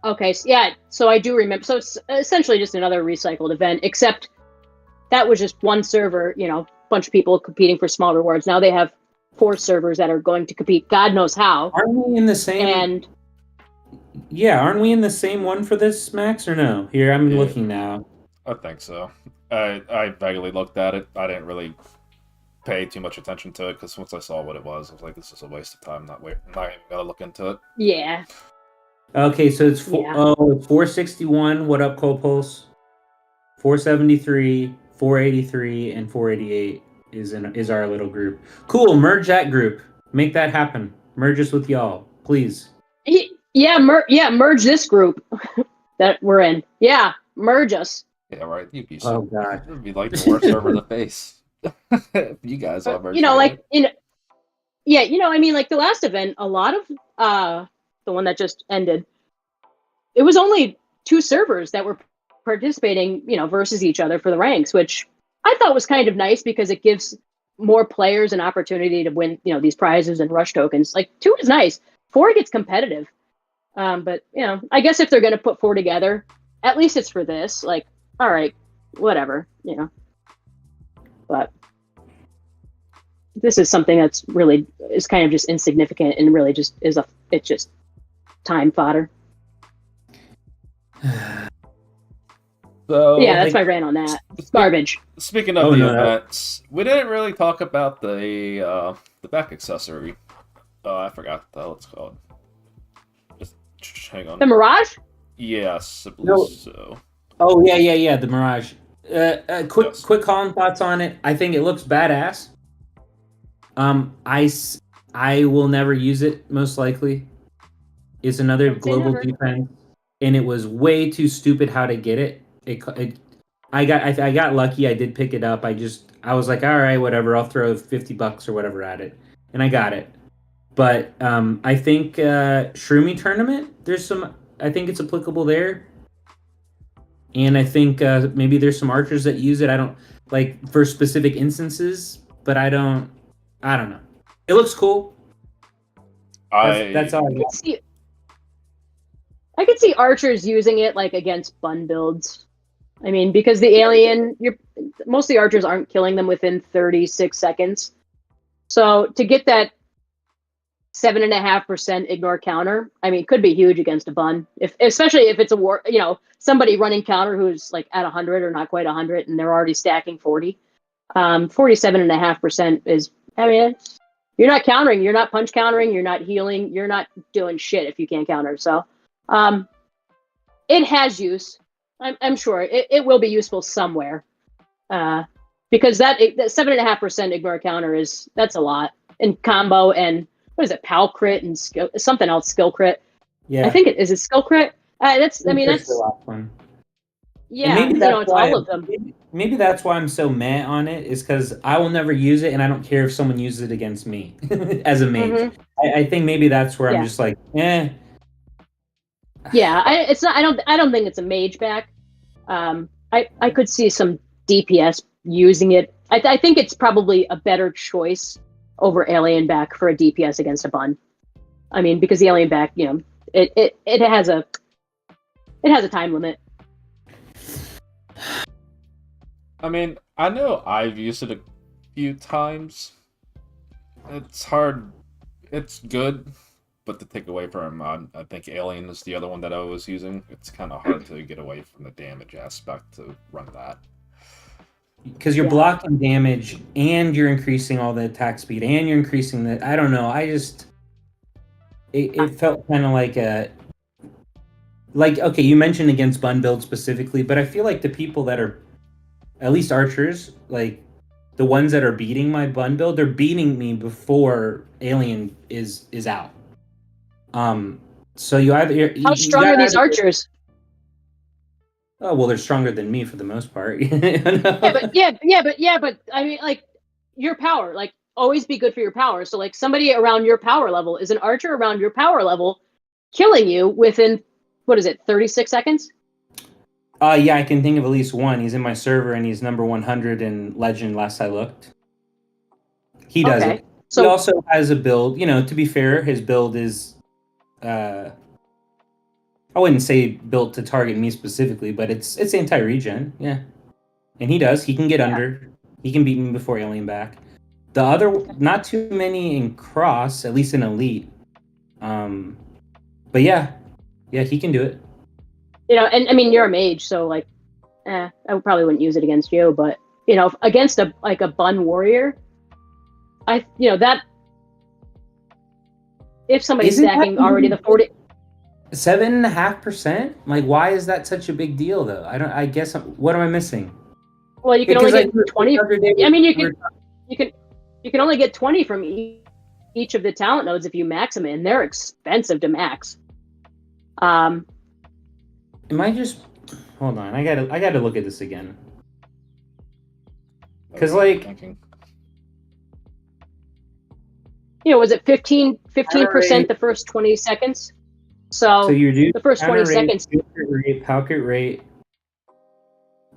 Okay. So I do remember. So it's essentially just another recycled event, except that was just 1 server. Bunch of people competing for small rewards. Now they have 4 servers that are going to compete. God knows how. Aren't we in the same? And yeah, aren't we in the same one for this, Max, or no? Here, I'm looking now. I think so. I vaguely looked at it. I didn't really pay too much attention to it because once I saw what it was, I was like, "This is a waste of time. I'm not even gonna look into it." Yeah. Okay, so it's Yeah. 461. What up, Cold Pulse? 473, 483, and 488 is our little group. Cool. Merge that group. Make that happen. Merge us with y'all, please. Yeah, merge this group that we're in. Yeah, merge us. Yeah, right. You'd be Oh god. It'd be like the worst server to face. You guys all merged You know, together. like yeah, I mean, like the last event, a lot of the one that just ended, it was only 2 servers that were participating, versus each other for the ranks, which I thought was kind of nice because it gives more players an opportunity to win, these prizes and rush tokens. Like 2 is nice. 4 gets competitive. But I guess if they're going to put 4 together, at least it's for this. Like, all right, whatever, But this is something that's really is kind of just insignificant and really just it's just time fodder. So Yeah, that's my rant on that. It's garbage. Speaking of events, we didn't really talk about the back accessory. I forgot what the hell it's called. Just hang on. The Mirage? Yes, I believe so. Oh yeah, the Mirage. Quick calling thoughts on it. I think it looks badass. I will never use it, most likely. It's another global defense, and it was way too stupid how to get it. I got lucky. I did pick it up. I was like, all right, whatever. I'll throw $50 or whatever at it, and I got it. But I think Shroomy tournament. I think it's applicable there, and I think maybe there's some archers that use it. I don't like for specific instances, but I don't know. It looks cool. That's all I got. I could see archers using it like against bun builds. I mean, because the alien, most of the archers aren't killing them within 36 seconds. So to get that 7.5% ignore counter, I mean, could be huge against a bun. Especially if it's a war, somebody running counter who's like at 100 or not quite 100, and they're already stacking 40. 47.5% is. I mean, you're not countering, you're not punch countering, you're not healing, you're not doing shit if you can't counter. So, it has use. I'm sure it will be useful somewhere, because that 7.5% ignore counter that's a lot in combo and what is it, pal crit and something else, skill crit. Yeah, I think is it skill crit. That's the last one. Yeah, it's all of them. Maybe that's why I'm so mad on it, is because I will never use it, and I don't care if someone uses it against me as a mage. Mm-hmm. I think maybe that's where I'm just like, eh. Yeah, I don't think it's a mage back. I could see some DPS using it. I think it's probably a better choice over alien back for a DPS against a bun. I mean, because the alien back, it has a time limit. I mean, I know I've used it a few times. It's hard. It's good, but to take away from I think Alien is the other one that I was using. It's kind of hard to get away from the damage aspect to run that. Because you're blocking damage, and you're increasing all the attack speed, and you're increasing the... I don't know, it felt kind of like a... Like, okay, you mentioned against bun build specifically, but I feel like the people that are, at least archers, like the ones that are beating my bun build, they're beating me before Alien is out. So you either... How strong are these archers? Oh, well, they're stronger than me for the most part. Yeah, but I mean, like, your power, like, always be good for your power. So, like, somebody around your power level is an archer around your power level killing you within, 36 seconds? Yeah, I can think of at least one. He's in my server, and he's number 100 in Legend last I looked. He does it. So, he also has a build, to be fair, his build is... I wouldn't say built to target me specifically, but it's anti-regen, yeah. And he can get under. He can beat me before Alien back. The other, not too many in Cross, at least in Elite. But yeah, he can do it. And I mean, you're a mage, so like, I probably wouldn't use it against you, but you know, against a Bun warrior, that if somebody's Isn't that stacking already the 40, 7.5%? Like, why is that such a big deal, though? I guess what am I missing? well, you can only Because get 20. I mean, you can only get 20 from each of the talent nodes if you max them, and they're expensive to max. Am I just hold on? I gotta look at this again. Because like, you know, was it 15% the first 20 seconds? So you do the first 20 counter rate, seconds. pocket rate,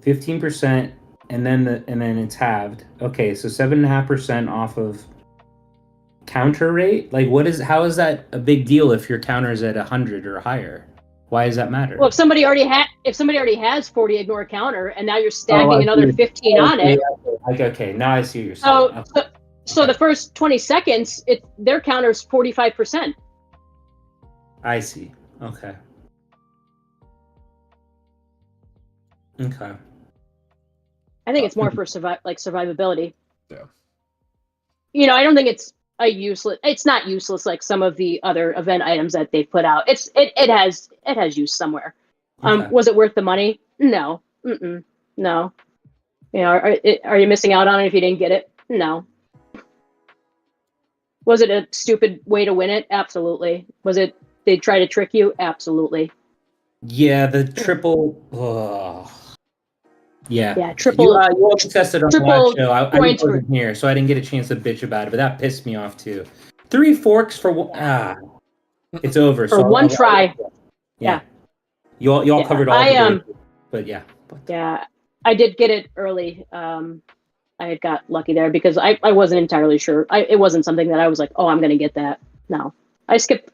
15%, and then it's halved. Okay, so 7.5% off of counter rate. Like, how is that a big deal if your counter is at 100 or higher? Why does that matter? Well, if somebody already has 40 ignore counter, and now you're stacking another 15 on it. Okay, now I see what you're saying. So the first 20 seconds, their counter is 45%. I see. Okay. I think it's more for survivability. Yeah. You know, I don't think it's not useless like some of the other event items that they've put out. It has use somewhere. Okay. Was it worth the money? No. No. You know, are you missing out on it if you didn't get it? No. Was it a stupid way to win it? Absolutely. Was it they try to trick you? Absolutely. Yeah, the triple. Yeah. Yeah, triple. You all discussed it on the triple last show. I points wasn't here, so I didn't get a chance to bitch about it, but that pissed me off too. 3 forks for one. It's over. For one try. Yeah. Y'all covered all the bases, but yeah. Yeah, I did get it early. I had got lucky there because I wasn't entirely sure. It wasn't something that I was like, oh, I'm going to get that. No. I skipped,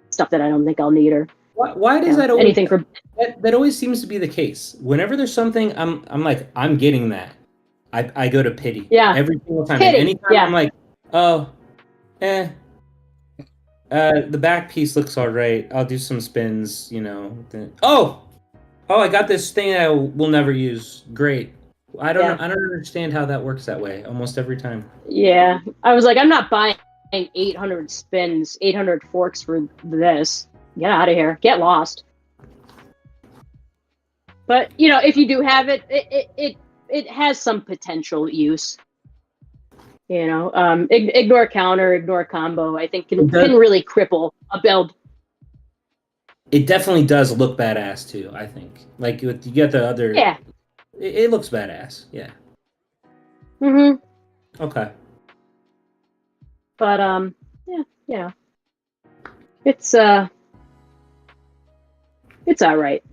stuff that I don't think I'll need or why does that always anything for that always seems to be the case. Whenever there's something I'm like, I'm getting that. I go to pity. Yeah. Every single time. Pity. Anytime Yeah. I'm like, the back piece looks all right. I'll do some spins, I got this thing I will never use. Great. I don't understand how that works that way almost every time. Yeah. I was like, I'm not buying 800 spins, 800 forks for this. Get out of here. Get lost. But, if you do have it, it has some potential use. Ignore counter, ignore combo, I think can really cripple a build. It definitely does look badass too, I think. Like you get the other. Yeah. It looks badass. Yeah. Okay. But it's all right.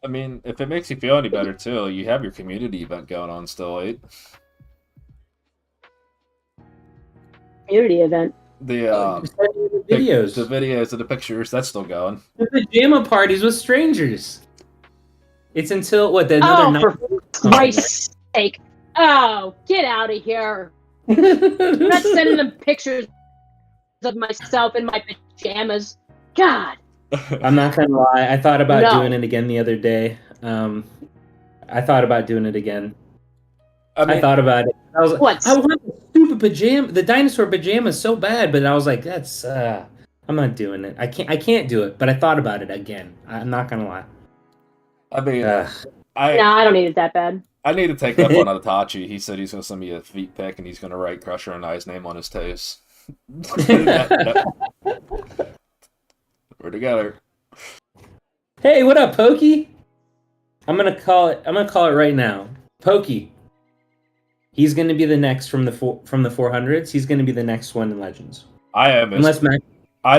I mean, if it makes you feel any better too, you have your community event going on still, right? Community event. The videos. The videos and the pictures, that's still going. The pajama parties with strangers. It's until another night. For Christ's sake. Oh, get out of here. I'm not sending them pictures of myself in my pajamas. God. I'm not gonna lie. I thought about doing it again the other day. I thought about doing it again. I thought about it. I was like, I want the stupid pajama, the dinosaur pajamas so bad, but I was like, that's I'm not doing it. I can't do it. But I thought about it again. I'm not gonna lie. I mean, I don't need it that bad. I need to take that one out of Tachi. He said he's going to send me a feet pic and he's going to write Crusher and I's name on his toes. We're together. Hey, what up, Pokey? I'm gonna call it right now. Pokey. He's gonna be the next from the 400s. He's gonna be the next one in Legends. Unless Max. I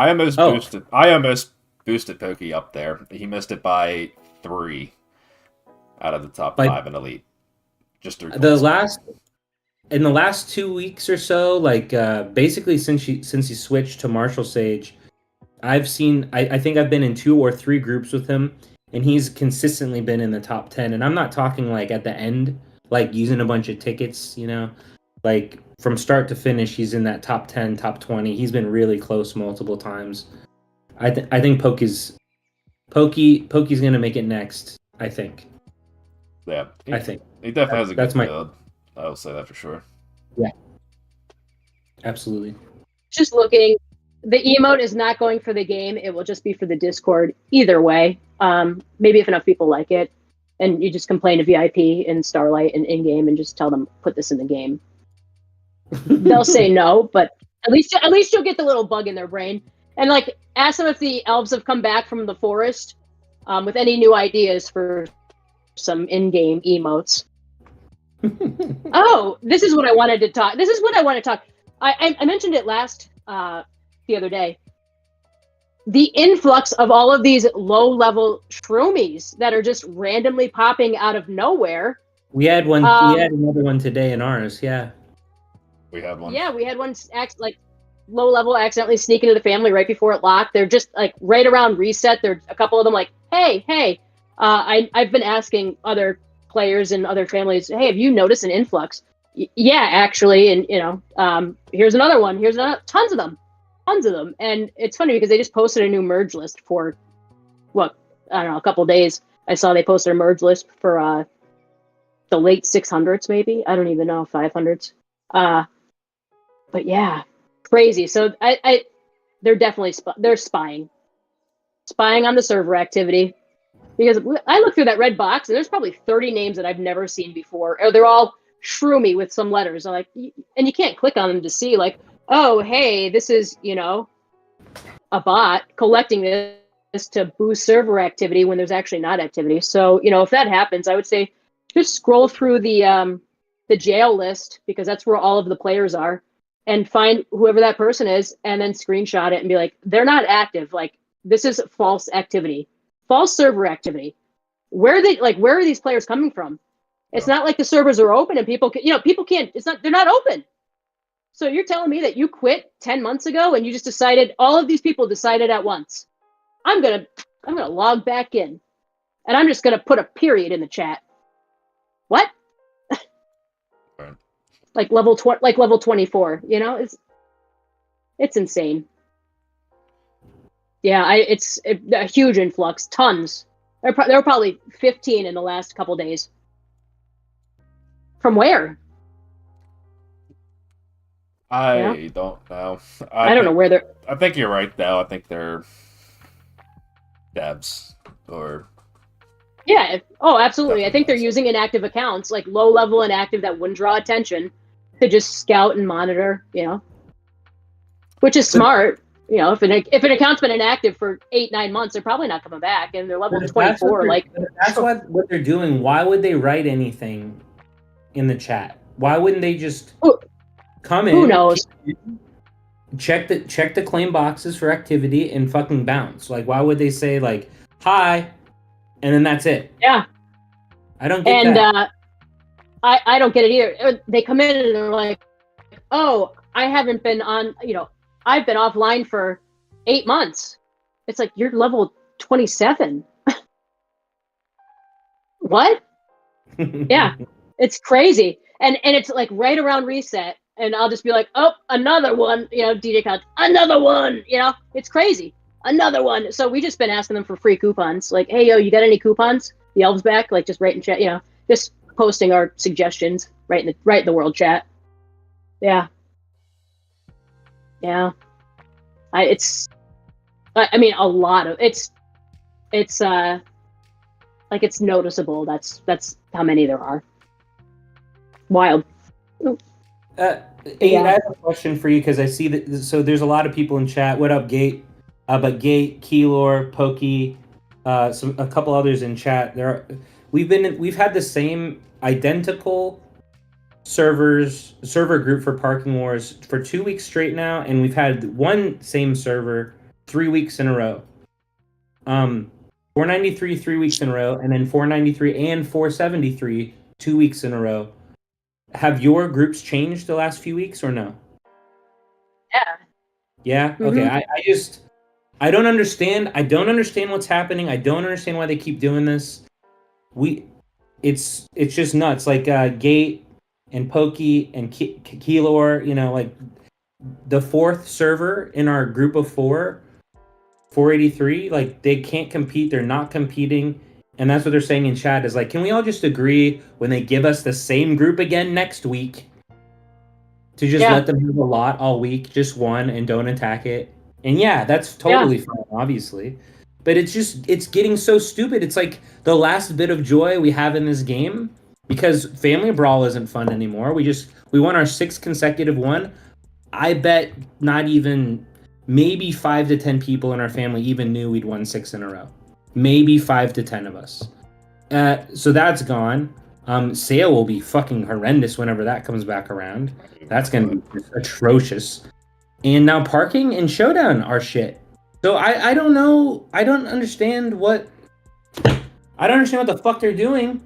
almost boosted. I almost boosted Pokey up there. He missed it by 3 out of the top 5 in Elite. Just 3 points. In the last 2 weeks or so, basically since he switched to Martial Sage, I've seen. I think I've been in 2 or 3 groups with him, and he's consistently been in the top 10. And I'm not talking at the end, using a bunch of tickets. From start to finish, he's in that top 10, top 20. He's been really close multiple times. I think Poke is Pokey's gonna make it next. I think. Yeah, I think he definitely has a that's good my- build. I will say that for sure. Absolutely. Just looking, the emote is not going for the game. It will just be for the Discord. Either way, maybe if enough people like it, and you just complain to VIP in Starlight and in game, and just tell them put this in the game. They'll say no, but at least you'll get the little bug in their brain. And like, ask them if the elves have come back from the forest with any new ideas for some in-game emotes. Oh, this is what I wanted to talk. This is what I want to talk. I mentioned it the other day. The influx of all of these low-level shroomies that are just randomly popping out of nowhere. We had one. We had another one today in ours. Yeah. We had one. Yeah, we had one like low-level accidentally sneak into the family right before it locked. They're just like right around reset. There's a couple of them like, hey. I've been asking other players and other families, hey, have you noticed an influx? Yeah, actually, and here's another one. Here's tons of them, and it's funny because they just posted a new merge list for I don't know, a couple days. I saw they posted a merge list for the late 600s, maybe. I don't even know, 500s. But yeah, crazy. So they're definitely they're spying on the server activity. Because I look through that red box and there's probably 30 names that I've never seen before, or they're all shroomy with some letters. I'm like, and you can't click on them to see like, oh, hey, this is, a bot collecting this to boost server activity when there's actually not activity. So, if that happens, I would say just scroll through the jail list, because that's where all of the players are, and find whoever that person is and then screenshot it and be like, they're not active. Like, this is false activity. False server activity. Where are these players coming from? It's not like the servers are open and people can't, they're not open. So you're telling me that you quit 10 months ago and you just decided, all of these people decided at once, I'm going to log back in and I'm just going to put a period in the chat. What? Right. Like level 24, it's insane. Yeah, it's a huge influx, tons. There were probably 15 in the last couple days. From where? I don't know. I don't know where they're. I think you're right, though. I think they're devs or. Yeah. Absolutely. I think they're using inactive accounts, like low-level inactive that wouldn't draw attention, to just scout and monitor. Which is smart. If an account's been inactive for 8-9 months, they're probably not coming back, and they're level 24. That's what they're doing. Why would they write anything in the chat? Why wouldn't they just come in? Who knows? Check the claim boxes for activity and fucking bounce. Like, why would they say like hi, and then that's it? Yeah, I don't get that. I don't get it either. They come in and they're like, oh, I haven't been on. I've been offline for 8 months. It's like, you're level 27. What? Yeah, it's crazy. And it's like right around reset. And I'll just be like, oh, another one, DJ Couch, another one, it's crazy. Another one. So we just been asking them for free coupons. Like, hey, yo, you got any coupons? The elves back? Like, just write in chat, just posting our suggestions right in the world chat. Yeah. Yeah, a lot of it's like, it's noticeable. That's how many there are. Wild. I have a question for you, because I see that. So there's a lot of people in chat. What up, Gate? But Gate, Keylor, Pokey, a couple others in chat. We've had the same identical server group for Parking Wars for 2 weeks straight now, and we've had one same server 3 weeks in a row. 493 3 weeks in a row, and then 493 and 473 2 weeks in a row. Have your groups changed the last few weeks or no? Yeah. Mm-hmm. Okay. I don't understand. I don't understand what's happening. I don't understand why they keep doing this. It's just nuts. Like Gate and Pokey and Keylor, like the fourth server in our group of four 483. Like they can't compete. They're not competing. And that's what they're saying in chat is like, can we all just agree when they give us the same group again next week to just let them have a lot all week, just one, and don't attack it? And yeah, that's totally fine, obviously. But it's getting so stupid. It's like the last bit of joy we have in this game because Family Brawl isn't fun anymore. We won our 6th consecutive one. I bet not even maybe 5 to 10 people in our family even knew we'd won 6 in a row. Maybe 5 to 10 of us. So that's gone. Sale will be fucking horrendous whenever that comes back around. That's going to be atrocious. And now parking and showdown are shit. So I don't know. I don't understand what the fuck they're doing.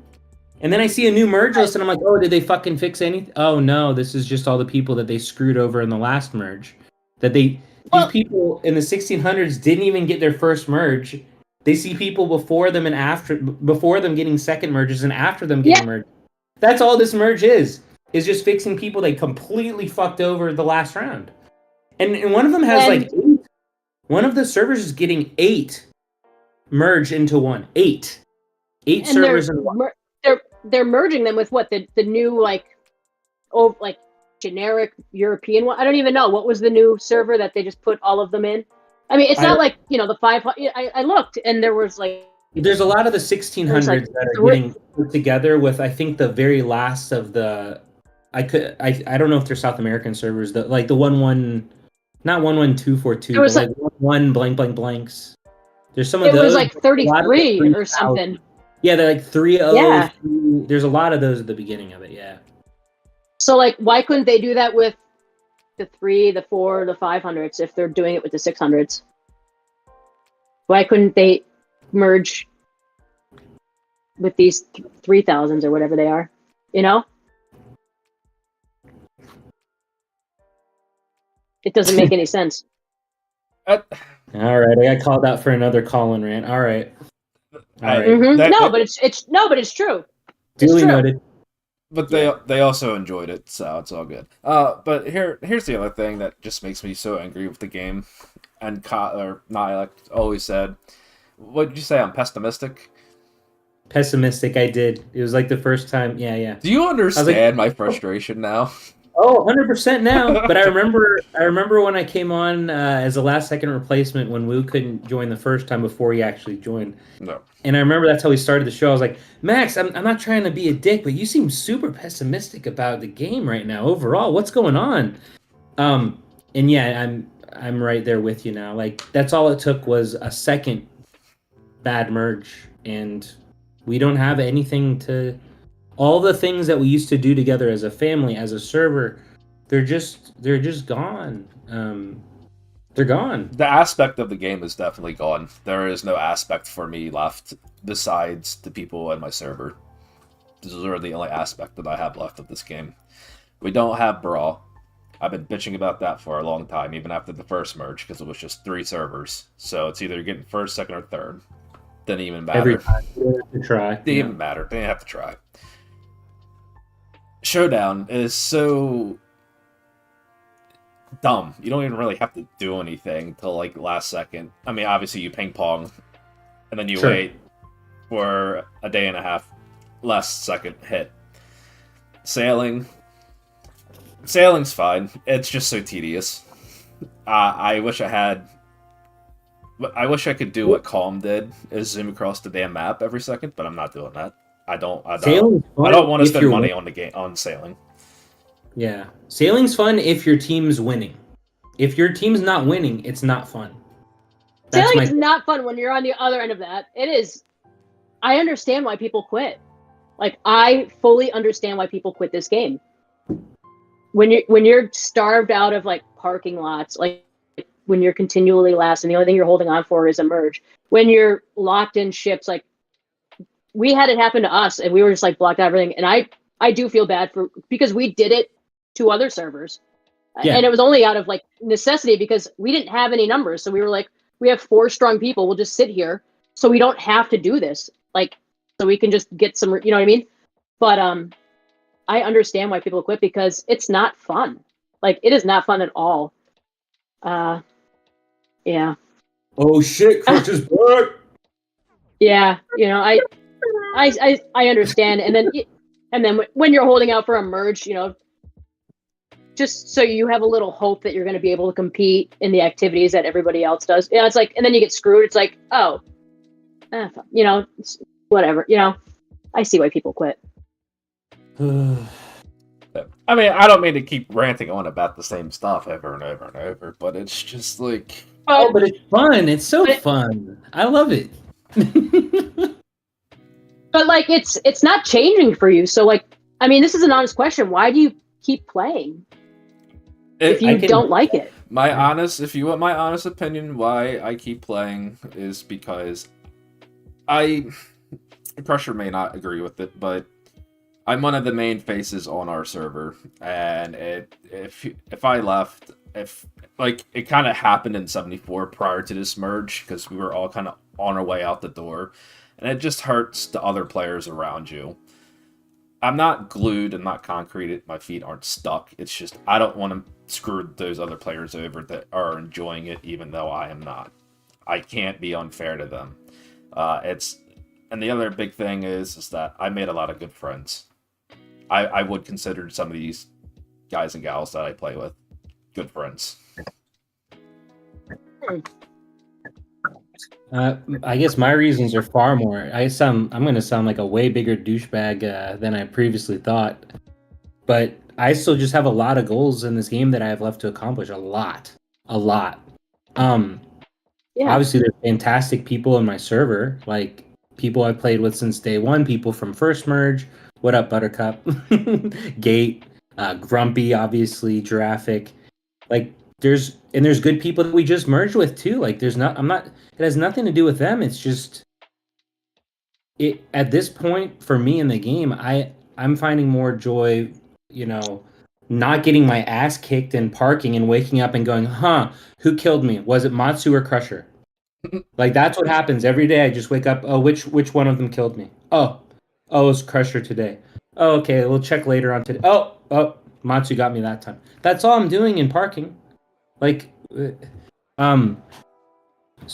And then I see a new merge list and I'm like, oh, did they fucking fix anything? Oh no, this is just all the people that they screwed over in the last merge. These people in the 1600s didn't even get their first merge. They see people before them getting second merges and after them getting merged. That's all this merge is just fixing people they completely fucked over the last round. And one of them has 8. One of the servers is getting 8 merged into one. 8 servers in one. They're merging them with what the new generic European one. I don't even know what was the new server that they just put all of them in. I mean, it's not like, the 500. I looked and there was there's a lot of the 1600s that are getting put together with, I think, the very last of the. I don't know if they're South American servers. The 1-1, not 1-1-2-4-2. It was like 1 blank blank blanks. There's some of those. It was like 33 or something. Yeah, they're like 3-0. Yeah. There's a lot of those at the beginning of it. Yeah. So why couldn't they do that with the 3, the 4, the 500s if they're doing it with the 600s? Why couldn't they merge with these 3000s or whatever they are? It doesn't make any sense. All right, I got called out for another call-in rant. All right. Mm-hmm. But it's true. Duly noted. But they also enjoyed it, so it's all good. But here's the other thing that just makes me so angry with the game. And Nihilak always said, what did you say? I'm pessimistic? Pessimistic, I did. It was like the first time. Yeah. Do you understand my frustration now? Oh, 100% now. But I remember when I came on as a last-second replacement when Wu couldn't join the first time before he actually joined. No. And I remember that's how we started the show. I was like, Max, I'm not trying to be a dick, but you seem super pessimistic about the game right now overall. What's going on? And yeah, I'm right there with you now. Like, that's all it took was a second bad merge, and we don't have anything to... All the things that we used to do together as a family, as a server, they're just gone. They're gone. The aspect of the game is definitely gone. There is no aspect for me left besides the people in my server. Those are the only aspect that I have left of this game. We don't have Brawl. I've been bitching about that for a long time, even after the first merge, because it was just 3 servers. So it's either getting first, second, or third. Didn't even matter. Every time you have to try. Didn't even matter. Didn't have to try. Showdown is so dumb. You don't even really have to do anything till last second. I mean, obviously you ping pong, and then you wait for a day and a half. Last second hit. Sailing's fine. It's just so tedious. I wish I could do what Calm did, is zoom across the damn map every second, but I'm not doing that. I don't want to spend money on the game on sailing. Yeah, sailing's fun if your team's winning. If your team's not winning, it's not fun. Sailing's not fun when you're on the other end of that. It is. I understand why people quit. I fully understand why people quit this game. When you're starved out of parking lots, when you're continually last and the only thing you're holding on for is a merge. When you're locked in ships, we had it happen to us and we were just blocked out everything. And I do feel bad because we did it to other servers. Yeah. And it was only out of necessity because we didn't have any numbers. So we were we have 4 strong people. We'll just sit here so we don't have to do this. So we can just get some, you know what I mean? But I understand why people quit because it's not fun. It is not fun at all. Yeah. Oh shit, Crush is back. Yeah, I understand, and then when you're holding out for a merge, just so you have a little hope that you're going to be able to compete in the activities that everybody else does. Yeah, it's like, and then you get screwed. It's like, oh, it's whatever. I see why people quit. I mean, I don't mean to keep ranting on about the same stuff over and over and over, but it's just like, Oh, but it's fun. It's so fun. I love it. But like, it's not changing for you. So like, I mean, this is an honest question. Why do you keep playing if you don't like it? If you want my honest opinion, why I keep playing is because Crusher may not agree with it, but I'm one of the main faces on our server, and if I left, it kind of happened in 74 prior to this merge, because we were all kind of on our way out the door, and it just hurts the other players around you. I'm not glued and not concrete. My feet aren't stuck. It's just I don't want to screw those other players over that are enjoying it, even though I am not. I can't be unfair to them. And the other big thing is that I made a lot of good friends. I would consider some of these guys and gals that I play with good friends. I guess my reasons are far more. I'm going to sound like a way bigger douchebag than I previously thought. But I still just have a lot of goals in this game that I have left to accomplish. A lot. Obviously, there's fantastic people in my server, like people I've played with since day one, people from First Merge. What up, Buttercup? Gate, Grumpy, obviously, Giraffic. Like, there's good people that we just merged with too. Like, it has nothing to do with them. It's just at this point for me in the game, I'm finding more joy, not getting my ass kicked and parking and waking up and going, who killed me? Was it Matsu or Crusher? Like, that's what happens every day. I just wake up. Oh, which one of them killed me? Oh, it's Crusher today. Oh, okay, we'll check later on today. Oh, Matsu got me that time. That's all I'm doing in parking. Like, so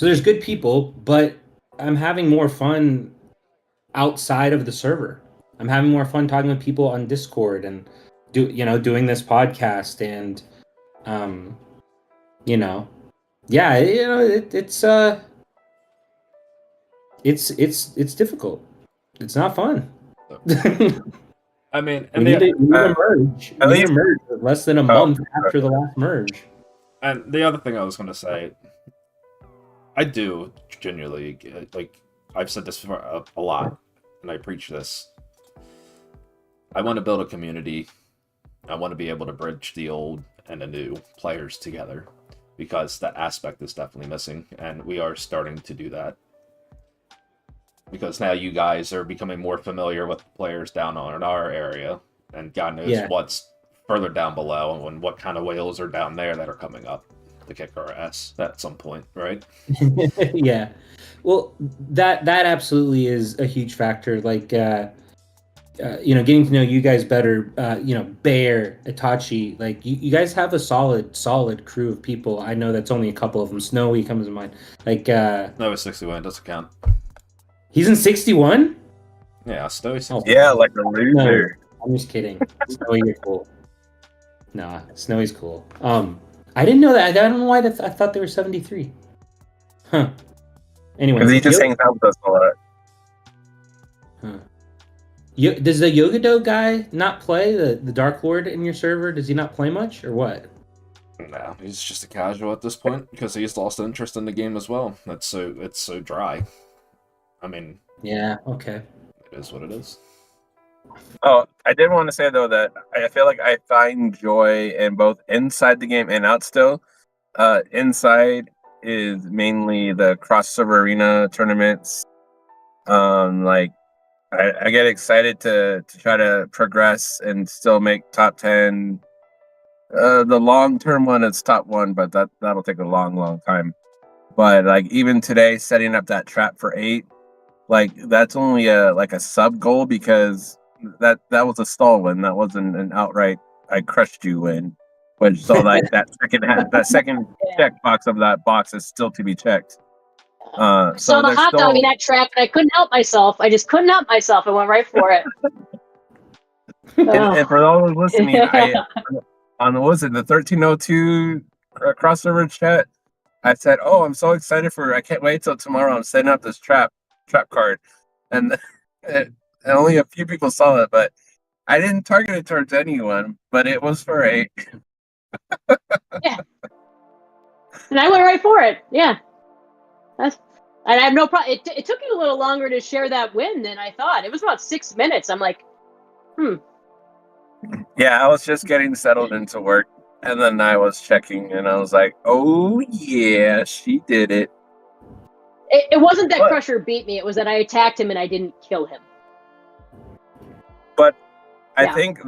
there's good people, but I'm having more fun outside of the server. I'm having more fun talking with people on Discord and doing this podcast and it's difficult. It's not fun. I mean, we need to merge. We need to merge less than a month after the last merge. And the other thing I was going to say, I do genuinely, like, I've said this for a lot, and I preach this. I want to build a community. I want to be able to bridge the old and the new players together, because that aspect is definitely missing, and we are starting to do that. Because now you guys are becoming more familiar with the players down on in our area, and God knows what's further down below and what kind of whales are down there that are coming up to kick our ass at some point, right? Yeah. Well, that absolutely is a huge factor. Like, getting to know you guys better, Bear, Itachi, like you guys have a solid crew of people. I know that's only a couple of them. Snowy comes to mind. Like, no, it's 61, doesn't count. He's in 61? Yeah, Snowy. Yeah, like a loser. No, I'm just kidding. Snowy, you're cool. Nah, Snowy's cool. I didn't know that. I don't know why I thought they were 73. Huh. Anyway. Because he just hangs out with us a lot. Huh. Does the Yogado guy not play, the Dark Lord in your server? Does he not play much, or what? No, he's just a casual at this point, because he's lost interest in the game as well. It's so dry. I mean... Yeah, okay. It is what it is. Oh, I did want to say, though, that I feel like I find joy in both inside the game and out still. Inside is mainly the cross-server arena tournaments. I get excited to try to progress and still make top 10. The long-term one is top 1, but that'll take a long time. But like even today, setting up that trap for 8, like that's only a sub goal, because that was a stall win. That wasn't an outright I crushed you win. But so like that second check box of that box is still to be checked. So the there's hot dog in still- that trap, and I couldn't help myself. I just couldn't help myself. I went right for it. and for those listening, on the was it the 1302 crossover chat, I said, "Oh, I'm so excited for! I can't wait till tomorrow. I'm setting up this trap card," and and only a few people saw it, but I didn't target it towards anyone. But it was for a And I went right for it. Yeah. And I have no problem. It took you a little longer to share that win than I thought. It was about 6 minutes. I'm like, yeah. I was just getting settled into work, and then I was checking, and I was like, "Oh yeah, she did it." it wasn't that What? Crusher beat me. It was that I attacked him and I didn't kill him. But I Yeah. think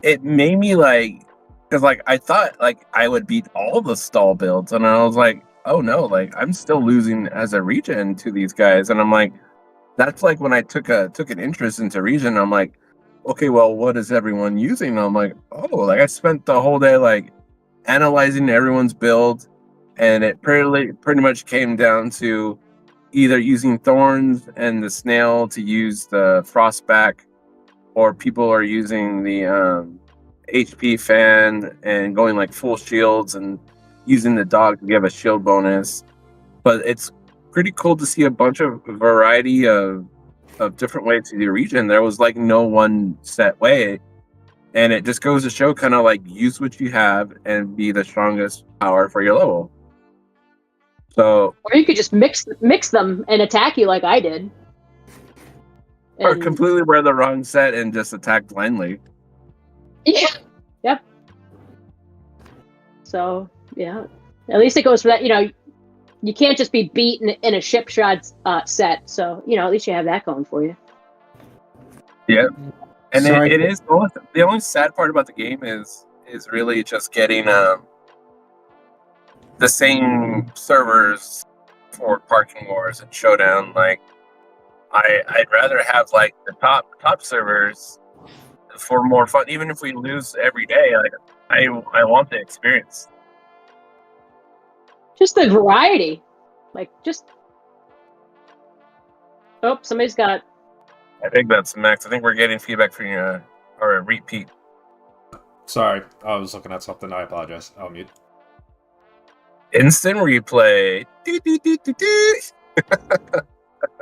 it made me like, because like I thought like I would beat all the stall builds, and I was like, oh no, like I'm still losing as a regen to these guys, and I'm like, that's like when I took an interest into regen. I'm like, okay, well, what is everyone using? And I'm like, oh, like I spent the whole day like analyzing everyone's build, and it pretty much came down to either using thorns and the snail to use the frostback, or people are using the HP fan and going like full shields and using the dog to give a shield bonus. But it's pretty cool to see a bunch of variety of different ways to do regen. There was like no one set way, and it just goes to show kind of like use what you have and be the strongest power for your level. So, Or you could just mix them and attack you like I did. or And- completely wear the wrong set and just attack blindly. Yeah. Yep. So, yeah. At least it goes for that, you can't just be beaten in a ship shot set. So, at least you have that going for you. And Sorry. it is the only sad part about the game is really just getting the same servers for Parking Wars and Showdown. Like I'd rather have like the top servers for more fun. Even if we lose every day, like I want the experience. Just the variety. Oh, somebody's got. I think that's Max. I think we're getting feedback from you or a repeat. Sorry, I was looking at something. I apologize. I'll mute. Instant replay. Do, do, do, do, do.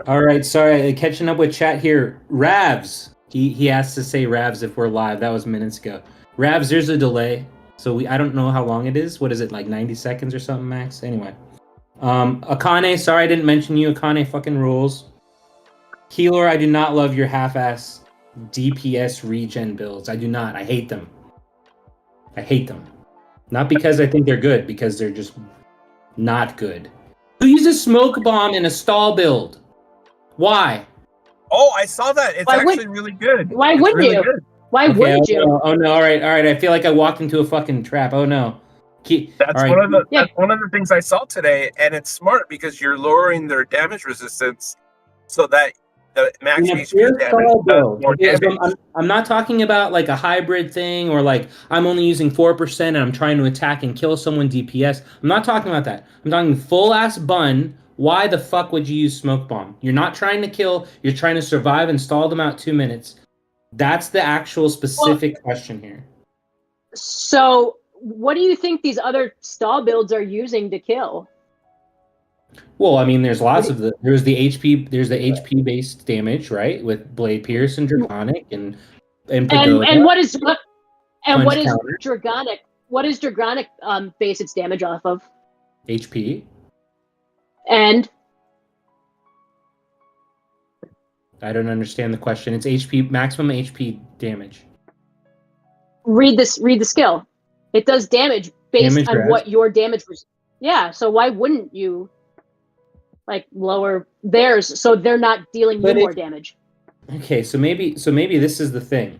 All right, sorry, catching up with chat here. Ravs, he asked to say Ravs if we're live. That was minutes ago. Ravs, there's a delay, so I don't know how long it is. What is it, like 90 seconds or something, Max? Anyway, Akane, sorry I didn't mention you. Akane fucking rules. Keeler, I do not love your half-ass DPS regen builds. I do not. I hate them. I hate them. Not because I think they're good, because they're just not good. Who uses smoke bomb in a stall build? Why? Oh, I saw that. It's Why would- actually really good. Why It's wouldn't really you? good. Why Okay, wouldn't you? Oh no! All right. I feel like I walked into a fucking trap. Oh no! That's all right. that's one of the things I saw today, and it's smart because you're lowering their damage resistance, so that the max In a HP pure damage stall does build. more Okay, so damage. I'm not talking about like a hybrid thing or like I'm only using 4% and I'm trying to attack and kill someone DPS. I'm not talking about that. I'm talking full ass bun. Why the fuck would you use smoke bomb? You're not trying to kill. You're trying to survive and stall them out 2 minutes. That's the actual specific question here. So, what do you think these other stall builds are using to kill? Well, I mean, there's lots of there's the HP based damage, right? With Blade Pierce and Draconic and Pagoda. And what is what Punch is counter. Dragonic? What is Dragonic base its damage off of? HP. And I don't understand the question. It's HP maximum HP damage. read the skill. It does damage based Damage on grab. what your damage was. Yeah, so why wouldn't you like lower theirs so they're not dealing you But more it- damage? Okay, so maybe this is the thing.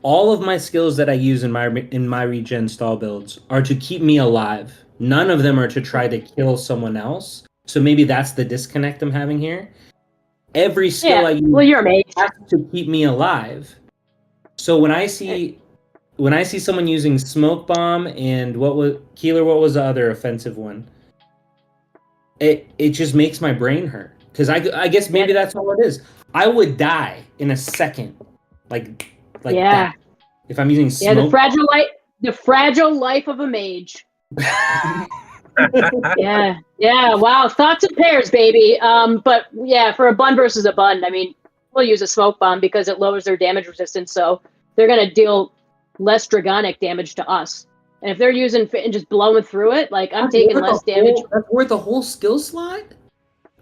All of my skills that I use in my regen stall builds are to keep me alive. None of them are to try to kill someone else. So maybe that's the disconnect I'm having here. Every skill I Yeah. use Well, you're a mage. has to keep me alive. So when I see someone using smoke bomb and what was the other offensive one? it just makes my brain hurt because I guess maybe that's all it is. I would die in a second, like Yeah. that. If I'm using Yeah, smoke, the fragile life of a mage. Yeah, yeah. Wow, thoughts and pairs, baby. But yeah, for a bun versus a bun, I mean, we'll use a smoke bomb because it lowers their damage resistance, so they're gonna deal less dragonic damage to us. And if they're using and just blowing through it, like I'm taking less damage. That's worth a whole skill slot.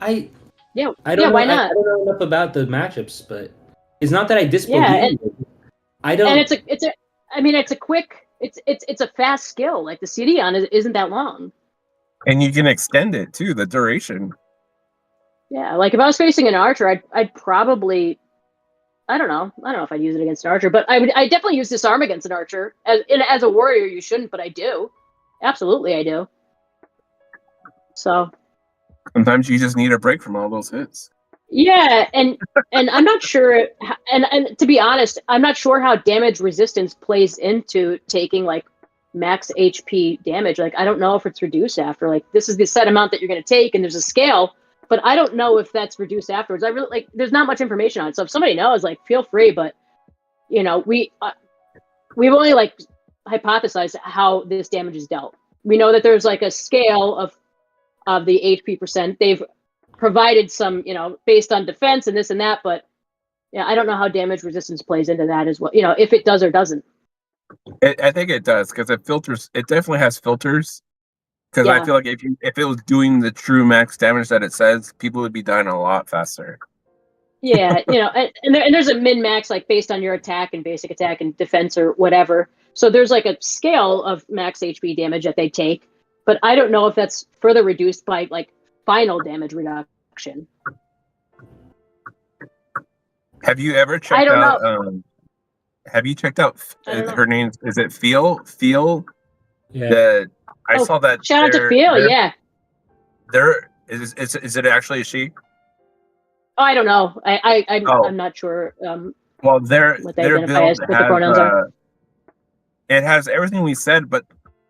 Yeah, I don't yeah. know, Why not? I don't know enough about the matchups, but it's not that I disbelieve. Yeah, you. I don't. And it's a quick. It's a fast skill. Like the CD on isn't that long. And you can extend it too, the duration. Yeah, like if I was facing an archer, I'd probably, I don't know if I'd use it against an archer, but I definitely use disarm against an archer. As a warrior, you shouldn't, but I do. Absolutely, I do. So. Sometimes you just need a break from all those hits. Yeah, and I'm not sure, and to be honest, I'm not sure how damage resistance plays into taking like max HP damage. Like I don't know if it's reduced after. Like this is the set amount that you're going to take, and there's a scale, but I don't know if that's reduced afterwards. I really like. There's not much information on it, so if somebody knows, like feel free. But we've only like hypothesized how this damage is dealt. We know that there's like a scale of the HP percent. They've provided some, based on defense and this and that, but yeah, I don't know how damage resistance plays into that as well. If it does or doesn't. I think it does because it filters. It definitely has filters. Because I feel like if it was doing the true max damage that it says, people would be dying a lot faster. Yeah, and there's a min max like based on your attack and basic attack and defense or whatever. So there's like a scale of max HP damage that they take, but I don't know if that's further reduced by like final damage reduction. Have you ever checked out? Have you checked out her name? Is it Feel? Yeah. I saw that. Shout out to Feel. Yeah. Is it actually a she? Oh, I don't know. I'm not sure. Well, their what they identify as, what the pronouns are. It has everything we said, but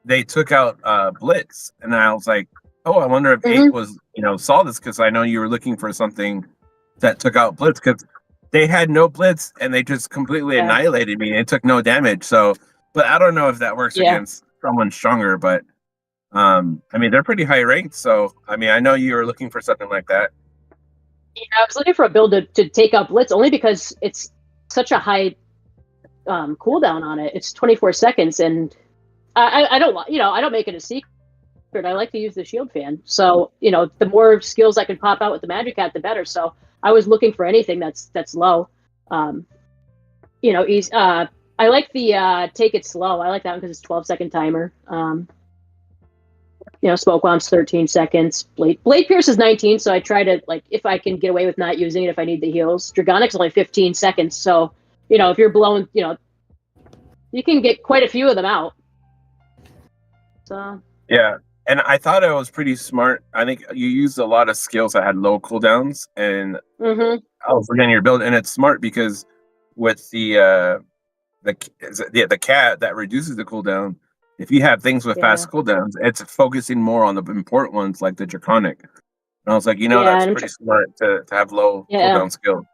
they took out Blitz, and I was like, oh, I wonder if 8 was, saw this because I know you were looking for something that took out Blitz because they had no Blitz and they just completely annihilated me and it took no damage. So, but I don't know if that works against someone stronger, but I mean, they're pretty high ranked. So, I mean, I know you were looking for something like that. Yeah, I was looking for a build to take out Blitz only because it's such a high cooldown on it. It's 24 seconds, and I don't make it a secret. I like to use the shield fan. So, the more skills I can pop out with the Magic Hat, the better. So I was looking for anything that's low. I like the take it slow. I like that one because it's 12-second timer. Smoke bomb's 13 seconds. Blade Pierce is 19, so I try to, like, if I can get away with not using it if I need the heals. Dragonic's only 15 seconds, so, if you're blowing, you can get quite a few of them out. So. Yeah, and I thought it was pretty smart. I think you used a lot of skills that had low cooldowns, and I was forgetting your build, and it's smart because with the cat that reduces the cooldown, if you have things with fast cooldowns, it's focusing more on the important ones like the Draconic. And I was like, that's pretty smart to have low cooldown skill.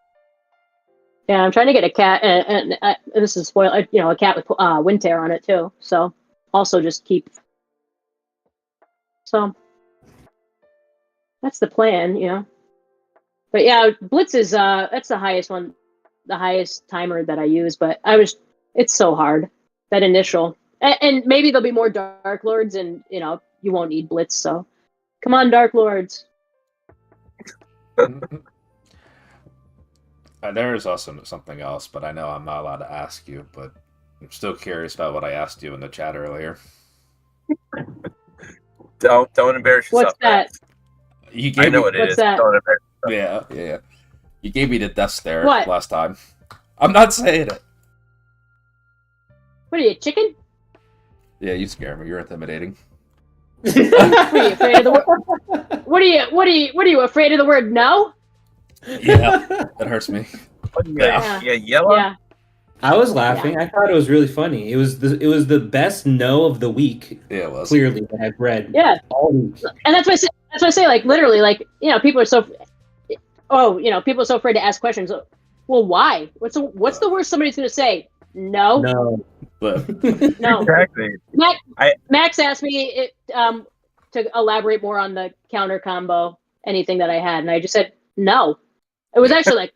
Yeah, I'm trying to get a cat, and this is spoil. A cat with Wind Tear on it too. So also just keep. So that's the plan, But yeah, Blitz is that's the highest one, the highest timer that I use. But it's so hard, that initial. And maybe there'll be more Dark Lords, and you won't need Blitz. So, come on, Dark Lords. There is also something else, but I know I'm not allowed to ask you. But I'm still curious about what I asked you in the chat earlier. Don't embarrass yourself. What's that? I know what it is. Don't embarrass yourself. Yeah. You gave me the death stare What? last time. I'm not saying it. What are you, chicken? Yeah, you scare me. You're intimidating. What are you afraid of the word? What are you afraid of the word no? Yeah, that hurts me. Yeah, yellow. Yeah. I was laughing. Yeah. I thought it was really funny. It was the best no of the week. Yeah, it was. Clearly that I've read. Yeah. All week. And that's that's what I say. Like literally, like people are so people are so afraid to ask questions. Well, why? What's the worst somebody's going to say? No. No. But No. Exactly. Max asked me to elaborate more on the counter combo, anything that I had, and I just said no. It was actually like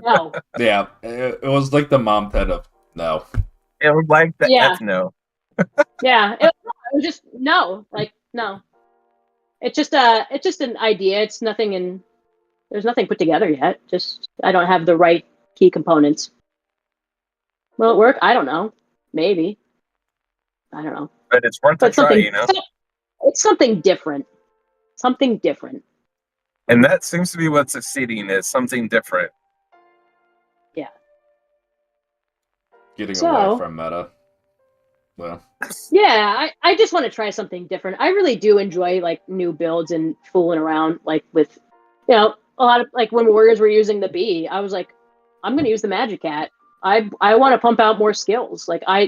no. yeah, it was like the mom pet of no. It was like the Yeah. no. Yeah, it was just no. Like no. It's just an idea. It's nothing there's nothing put together yet. Just I don't have the right key components. Will it work? I don't know. Maybe. I don't know. But it's worth a But try, something you know. it's something different. Something different. And that seems to be what's succeeding is something different. Yeah. Getting So- away from meta. Well, Yeah, I just want to try something different. I really do enjoy like new builds and fooling around like with a lot of like when Warriors were using the bee, I was like, I'm gonna use the Magic Cat. I want to pump out more skills. Like I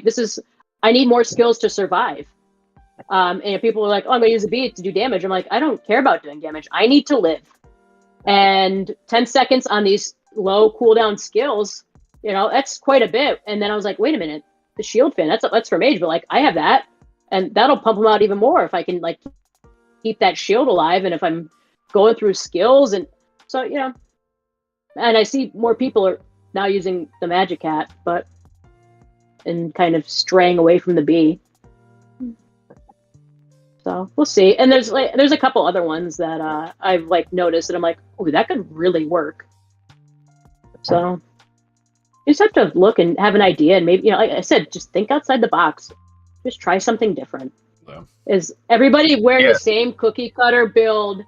need more skills to survive. And if people are like, oh, I'm gonna use the bee to do damage, I'm like, I don't care about doing damage. I need to live. And 10 seconds on these low cooldown skills, that's quite a bit. And then I was like, wait a minute. The shield fin, that's for mage, but like I have that, and that'll pump them out even more if I can like keep that shield alive, and if I'm going through skills, and so and I see more people are now using the Magic Cat, and kind of straying away from the bee. So we'll see. And there's a couple other ones that I've like noticed that I'm like, oh, that could really work. So. You just have to look and have an idea, and maybe like I said, just think outside the box. Just try something different. Yeah. Is everybody wearing Yeah. the same cookie cutter build?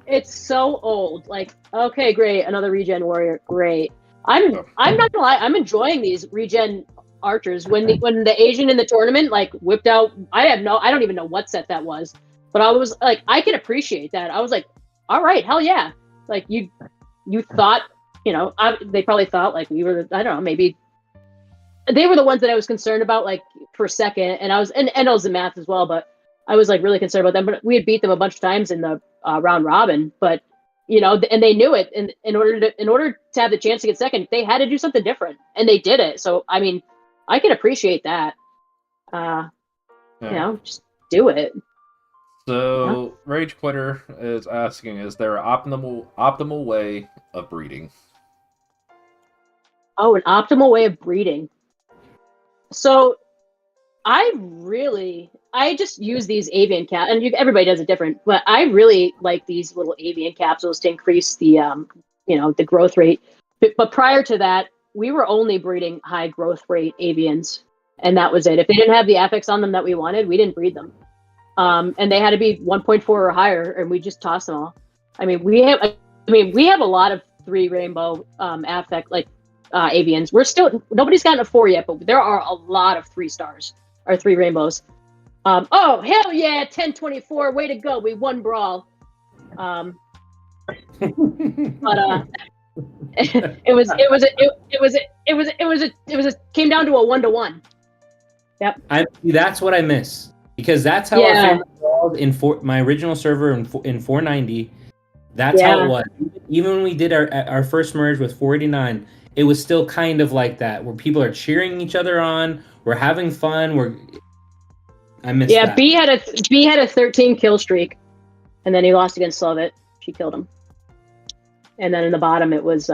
It's so old. Like, okay, great, another regen warrior, great. I'm not gonna lie, I'm enjoying these regen archers. When the Asian in the tournament like whipped out, I don't even know what set that was, but I was like, I can appreciate that. I was like, all right, hell yeah. Like you thought. They probably thought like we were, I don't know, maybe they were the ones that I was concerned about like for a second. And I was, and it was the math as well, but I was like really concerned about them. But we had beat them a bunch of times in the round robin, but and they knew it. And in order to have the chance to get second, they had to do something different, and they did it. So, I mean, I can appreciate that. Just do it. so Rage Quitter is asking, is there an optimal way of breeding? Oh, an optimal way of breeding. So I just use these avian cap, and everybody does it different, but I really like these little avian capsules to increase the the growth rate. But prior to that, we were only breeding high growth rate avians, and that was it. If they didn't have the affix on them that we wanted, we didn't breed them. And they had to be 1.4 or higher, and we just tossed them all. I mean, we have a lot of 3 rainbow affect like avians. Nobody's gotten a 4 yet, but there are a lot of 3 stars or 3 rainbows. Oh hell yeah, 1024, way to go, we won brawl. But it came down to a 1-to-1. Yep. That's what I miss, because that's how our family evolved in my original server in 490. That's how it was. Even when we did our first merge with 489, it was still kind of like that, where people are cheering each other on, we're having fun, I miss that. Yeah, B had a 13 kill streak, and then he lost against Slovit. She killed him. And then in the bottom it was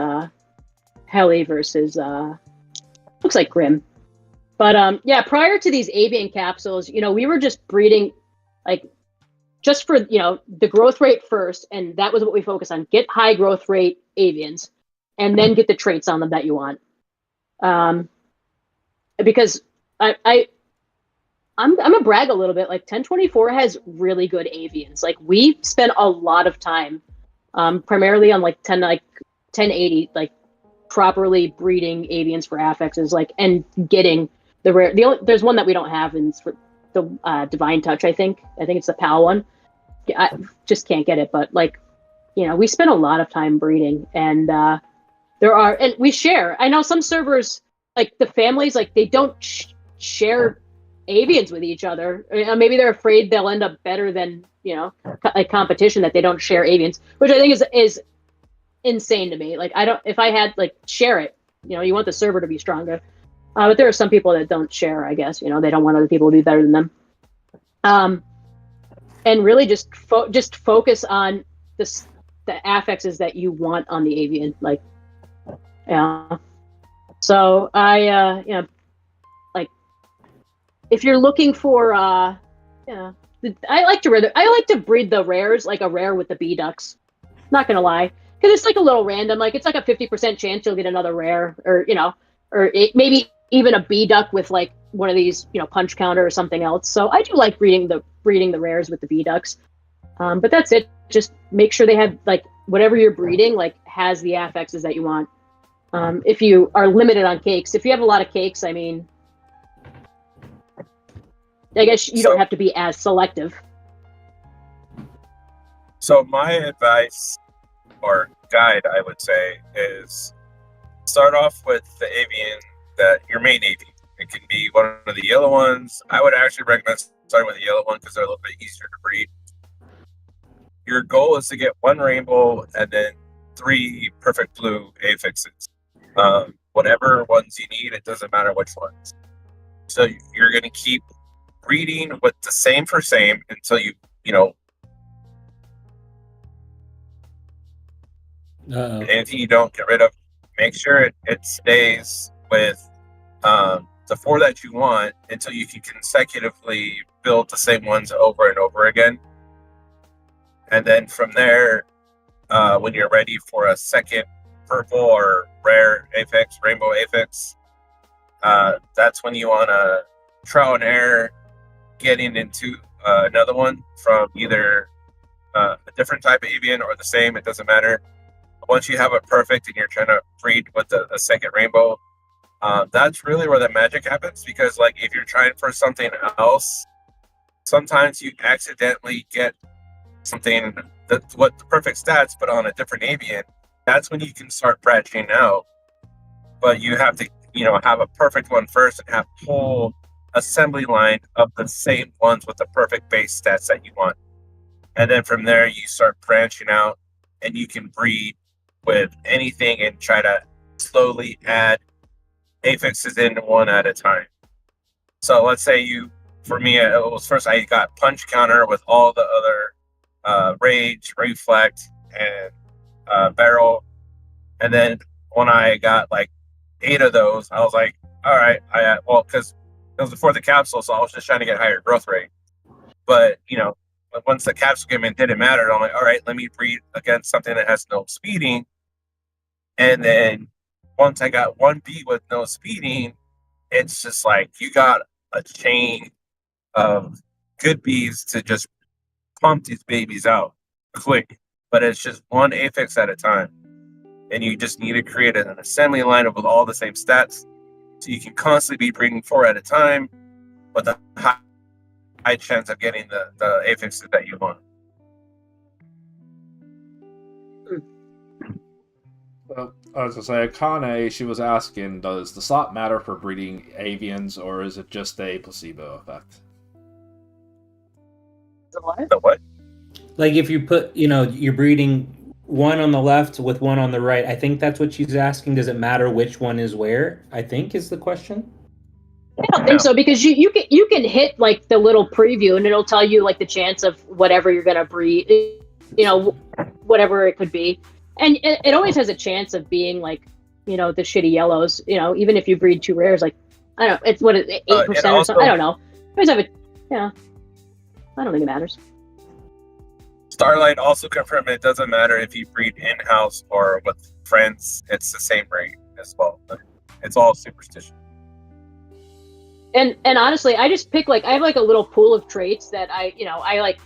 Heli versus looks like Grim. But prior to these avian capsules, we were just breeding like just for the growth rate first, and that was what we focused on. Get high growth rate avians, and then get the traits on them that you want. Because I'm gonna brag a little bit. Like 1024 has really good avians. Like we spent a lot of time, primarily on like 1080, like properly breeding avians for affixes, like and getting the rare. There's one that we don't have, and it's for the Divine Touch. I think it's the PAL one. I just can't get it, but like, we spent a lot of time breeding, and and we share. I know some servers, like the families, like they don't share avians with each other. Maybe they're afraid they'll end up better than like competition that they don't share avians, which I think is insane to me. Like if I had like share it, you want the server to be stronger. But there are some people that don't share, I guess, they don't want other people to be better than them. And really just focus on the affixes that you want on the avian. Like, yeah. So I, like if you're looking for, I like to breed the rares, like a rare with the bee ducks. Not gonna lie, because it's like a little random. Like it's like a 50% chance you'll get another rare, or maybe even a bee duck with like one of these, punch counter or something else. So I do like breeding the rares with the bee ducks. But that's it. Just make sure they have like whatever you're breeding like has the affixes that you want. If you are limited on cakes, if you have a lot of cakes, I mean, I guess you don't have to be as selective. So my advice or guide, I would say, is start off with the avian your main avian. It can be one of the yellow ones. I would actually recommend starting with the yellow one because they're a little bit easier to breed. Your goal is to get 1 rainbow and then 3 perfect blue affixes. Whatever ones you need, it doesn't matter which ones. So you're going to keep breeding with the same for same until anything you don't get rid of, make sure it stays with the 4 that you want until you can consecutively build the same ones over and over again. And then from there, when you're ready for a second purple or rare affix, rainbow affix, that's when you want to trial and error getting into another one from either a different type of avian or the same, it doesn't matter. Once you have it perfect and you're trying to breed with a second rainbow, that's really where the magic happens, because like if you're trying for something else, sometimes you accidentally get something that's what the perfect stats but on a different avian. That's when you can start branching out, but you have to have a perfect one first and have whole assembly line of the same ones with the perfect base stats that you want, and then from there you start branching out and you can breed with anything and try to slowly add affixes in one at a time. So let's say for me, it was first I got punch counter with all the other rage, reflect, and barrel, and then when I got like 8 of those, I was like, all right, because it was before the capsule, so I was just trying to get higher growth rate. But once the capsule came in, it didn't matter. I'm like, all right, let me breed against something that has no speeding. And then once I got 1 bee with no speeding, it's just like you got a chain of good bees to just pump these babies out quick. But it's just 1 affix at a time. And you just need to create an assembly line with all the same stats, so you can constantly be breeding 4 at a time with a high chance of getting the affixes that you want. Well, I was going to say, Akane, she was asking, does the slot matter for breeding avians, or is it just a placebo effect? The what? Like if you put, you're breeding 1 on the left with 1 on the right. I think that's what she's asking. Does it matter which one is where? I think is the question. I don't think so, because you can hit like the little preview and it'll tell you like the chance of whatever you're gonna breed, whatever it could be, and it always has a chance of being like the shitty yellows. Even if you breed 2 rares, like I don't know, it's 8% or something. I don't know. Always have I don't think it matters. Starlight also confirmed it doesn't matter if you breed in-house or with friends, it's the same rate as well. It's all superstition. And honestly, I just pick I have like a little pool of traits that I like.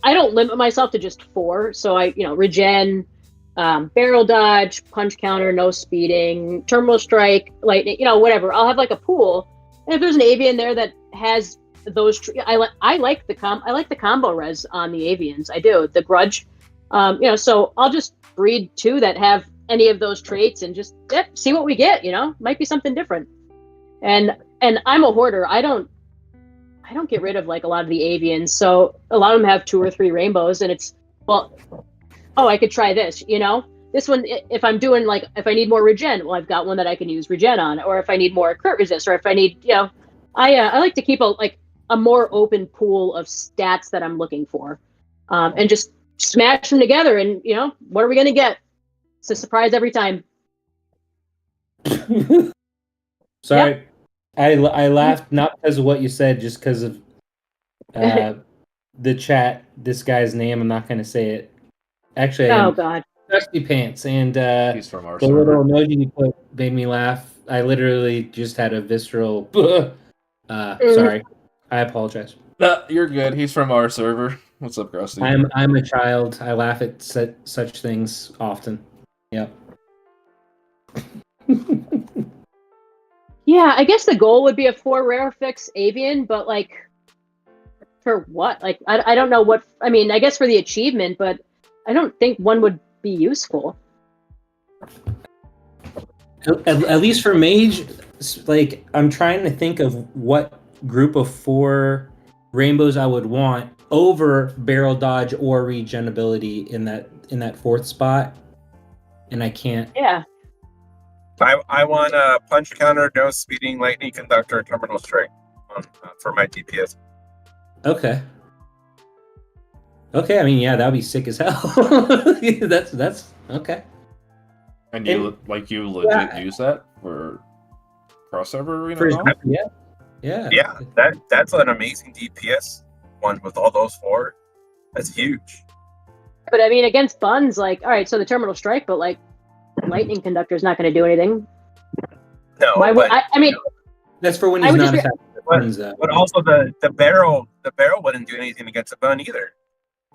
I don't limit myself to just 4. So I regen, barrel dodge, punch counter, no speeding, terminal strike, lightning, whatever. I'll have like a pool, and if there's an avian there that has those, I like the combo res on the avians. I do the grudge, so I'll just breed 2 that have any of those traits and just see what we get. Might be something different. And I'm a hoarder. I don't I don't get rid of like a lot of the avians. So a lot of them have 2 or 3 rainbows, and it's, well, oh, I could try this, you know? This one, if I'm doing like, if I need more regen, well, I've got one that I can use regen on, or if I need more crit resist, or if I need, you know, I like to keep a more open pool of stats that I'm looking for, and just smash them together. And you know, what are we gonna get? It's a surprise every time. Sorry, I laughed not because of what you said, just because of the chat. This guy's name, I'm not going to say it. Actually, Oh God. Dusty Pants, and He's from our the server. little emoji you put made me laugh. I literally just had a visceral. Sorry, I apologize. You're good. He's from our server. What's up, Krusty? I'm a child. I laugh at such things often. Yep. Yeah, I guess the goal would be a 4 rare fix avian, but like, for what? Like, I don't know what. I mean, I guess for the achievement, but I don't think one would be useful. At least for mage, like I'm trying to think of what group of 4 rainbows I would want over barrel dodge or regen ability in that 4th spot, and I can't. Yeah. I want a punch counter, no speeding, lightning conductor, terminal strike for my DPS. Okay. I mean, yeah, that'd be sick as hell. that's okay. And you legit use that for crossover arena? For, now? yeah. Yeah, that's an amazing DPS one with all those 4. That's huge. But I mean, against buns, like, all right, so the terminal strike, but like, lightning conductor is not going to do anything. No, Why would I mean, That's for when I he's would not just attacking the buns, though. but also the barrel wouldn't do anything against a bun either.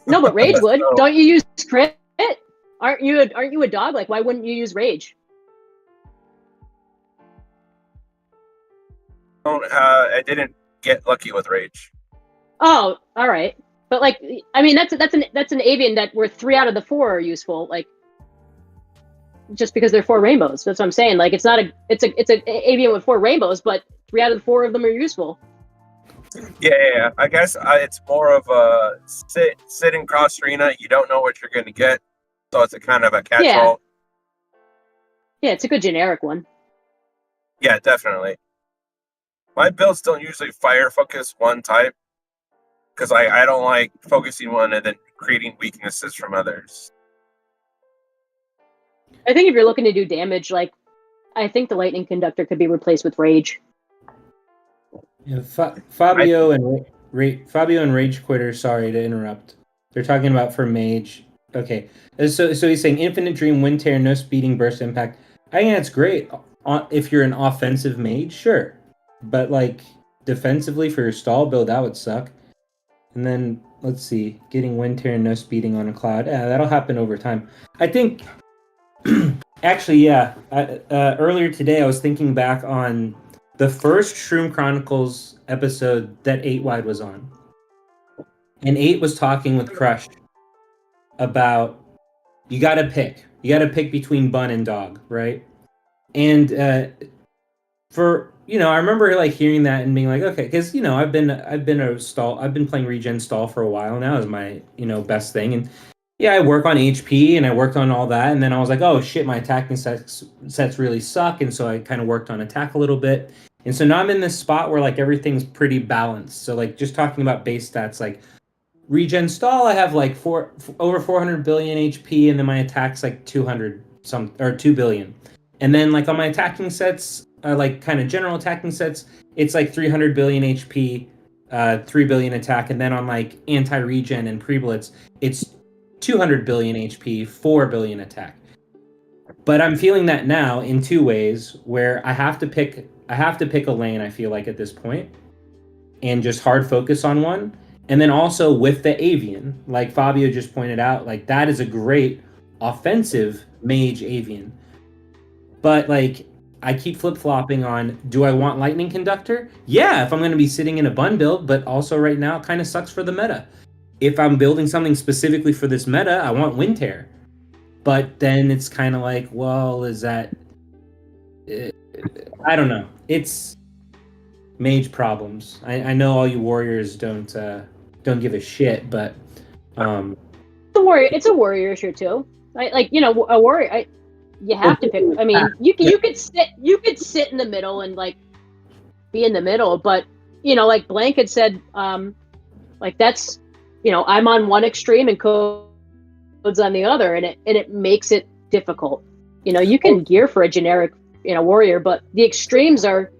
no, but rage would. So- Don't you use crit? Aren't you a dog? Like, why wouldn't you use rage? I didn't get lucky with rage. Oh, all right. But like, I mean, that's an avian that where 3 out of the 4 are useful. Like, just because they're 4 rainbows. That's what I'm saying. Like, it's an avian with 4 rainbows, but 3 out of the 4 of them are useful. Yeah. I guess it's more of a sit in cross arena. You don't know what you're going to get, so it's a kind of a catch-all. Yeah, it's a good generic one. Yeah, definitely. My builds don't usually fire focus one type because I don't like focusing one and then creating weaknesses from others. I think if you're looking to do damage, like, I think the lightning conductor could be replaced with rage. Yeah, Fabio and Rage Quitter. Sorry to interrupt. They're talking about for mage. Okay, so he's saying infinite dream, wind tear, no speeding, burst impact. I think that's great if you're an offensive mage, sure, but like defensively for your stall build, that would suck. And then let's see, getting wind tear and no speeding on a cloud. Yeah, that'll happen over time. I think. Actually, yeah. Earlier today, I was thinking back on the first Shroom Chronicles episode that 8Wide was on. And 8 was talking with Crush about you gotta pick between bun and dog, right? And I remember like hearing that and being like, okay, because I've been playing regen stall for a while now as my best thing, and yeah, I work on HP and I worked on all that, and then I was like, oh shit, my attacking sets really suck, and so I kind of worked on attack a little bit, and so now I'm in this spot where like everything's pretty balanced. So like just talking about base stats, like regen stall, I have like over 400 billion HP, and then my attack's like 2 billion, and then like on my attacking sets, like kind of general attacking sets, it's like 300 billion HP, 3 billion attack, and then on like anti-regen and pre-blitz, it's 200 billion HP, 4 billion attack. But I'm feeling that now in 2 ways, where I have to pick a lane, I feel like at this point, and just hard focus on one. And then also with the avian, like Fabio just pointed out, like that is a great offensive mage avian. But like I keep flip-flopping on, do I want lightning conductor? Yeah, if I'm going to be sitting in a bun build, but also right now it kind of sucks for the meta. If I'm building something specifically for this meta, I want wind tear. But then it's kind of like, well, is that... I don't know. mage problems. I know all you warriors don't give a shit, but It's a warrior issue too. Like a warrior. You have to pick. I mean, you could sit in the middle and like be in the middle, but like Blank had said, like that's I'm on one extreme and Code's on the other, and it makes it difficult. You can gear for a generic warrior, but the extremes are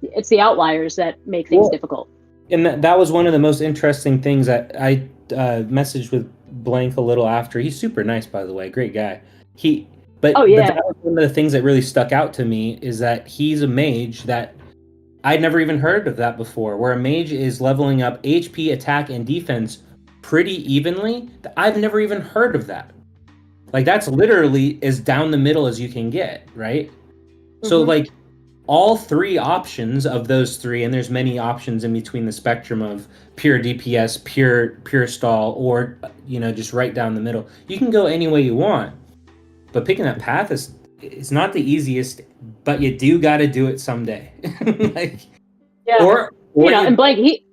it's the outliers that make things difficult. And that was one of the most interesting things that I messaged with Blank a little after. He's super nice, by the way, great guy. But that was one of the things that really stuck out to me is that he's a mage that I'd never even heard of that before, where a mage is leveling up HP, attack, and defense pretty evenly. I've never even heard of that. Like, that's literally as down the middle as you can get, right? Mm-hmm. So, like, all three options of those three, and there's many options in between the spectrum of pure DPS, pure stall, or, just right down the middle. You can go any way you want. But picking that path is not the easiest, but you do got to do it someday. Or and Blake,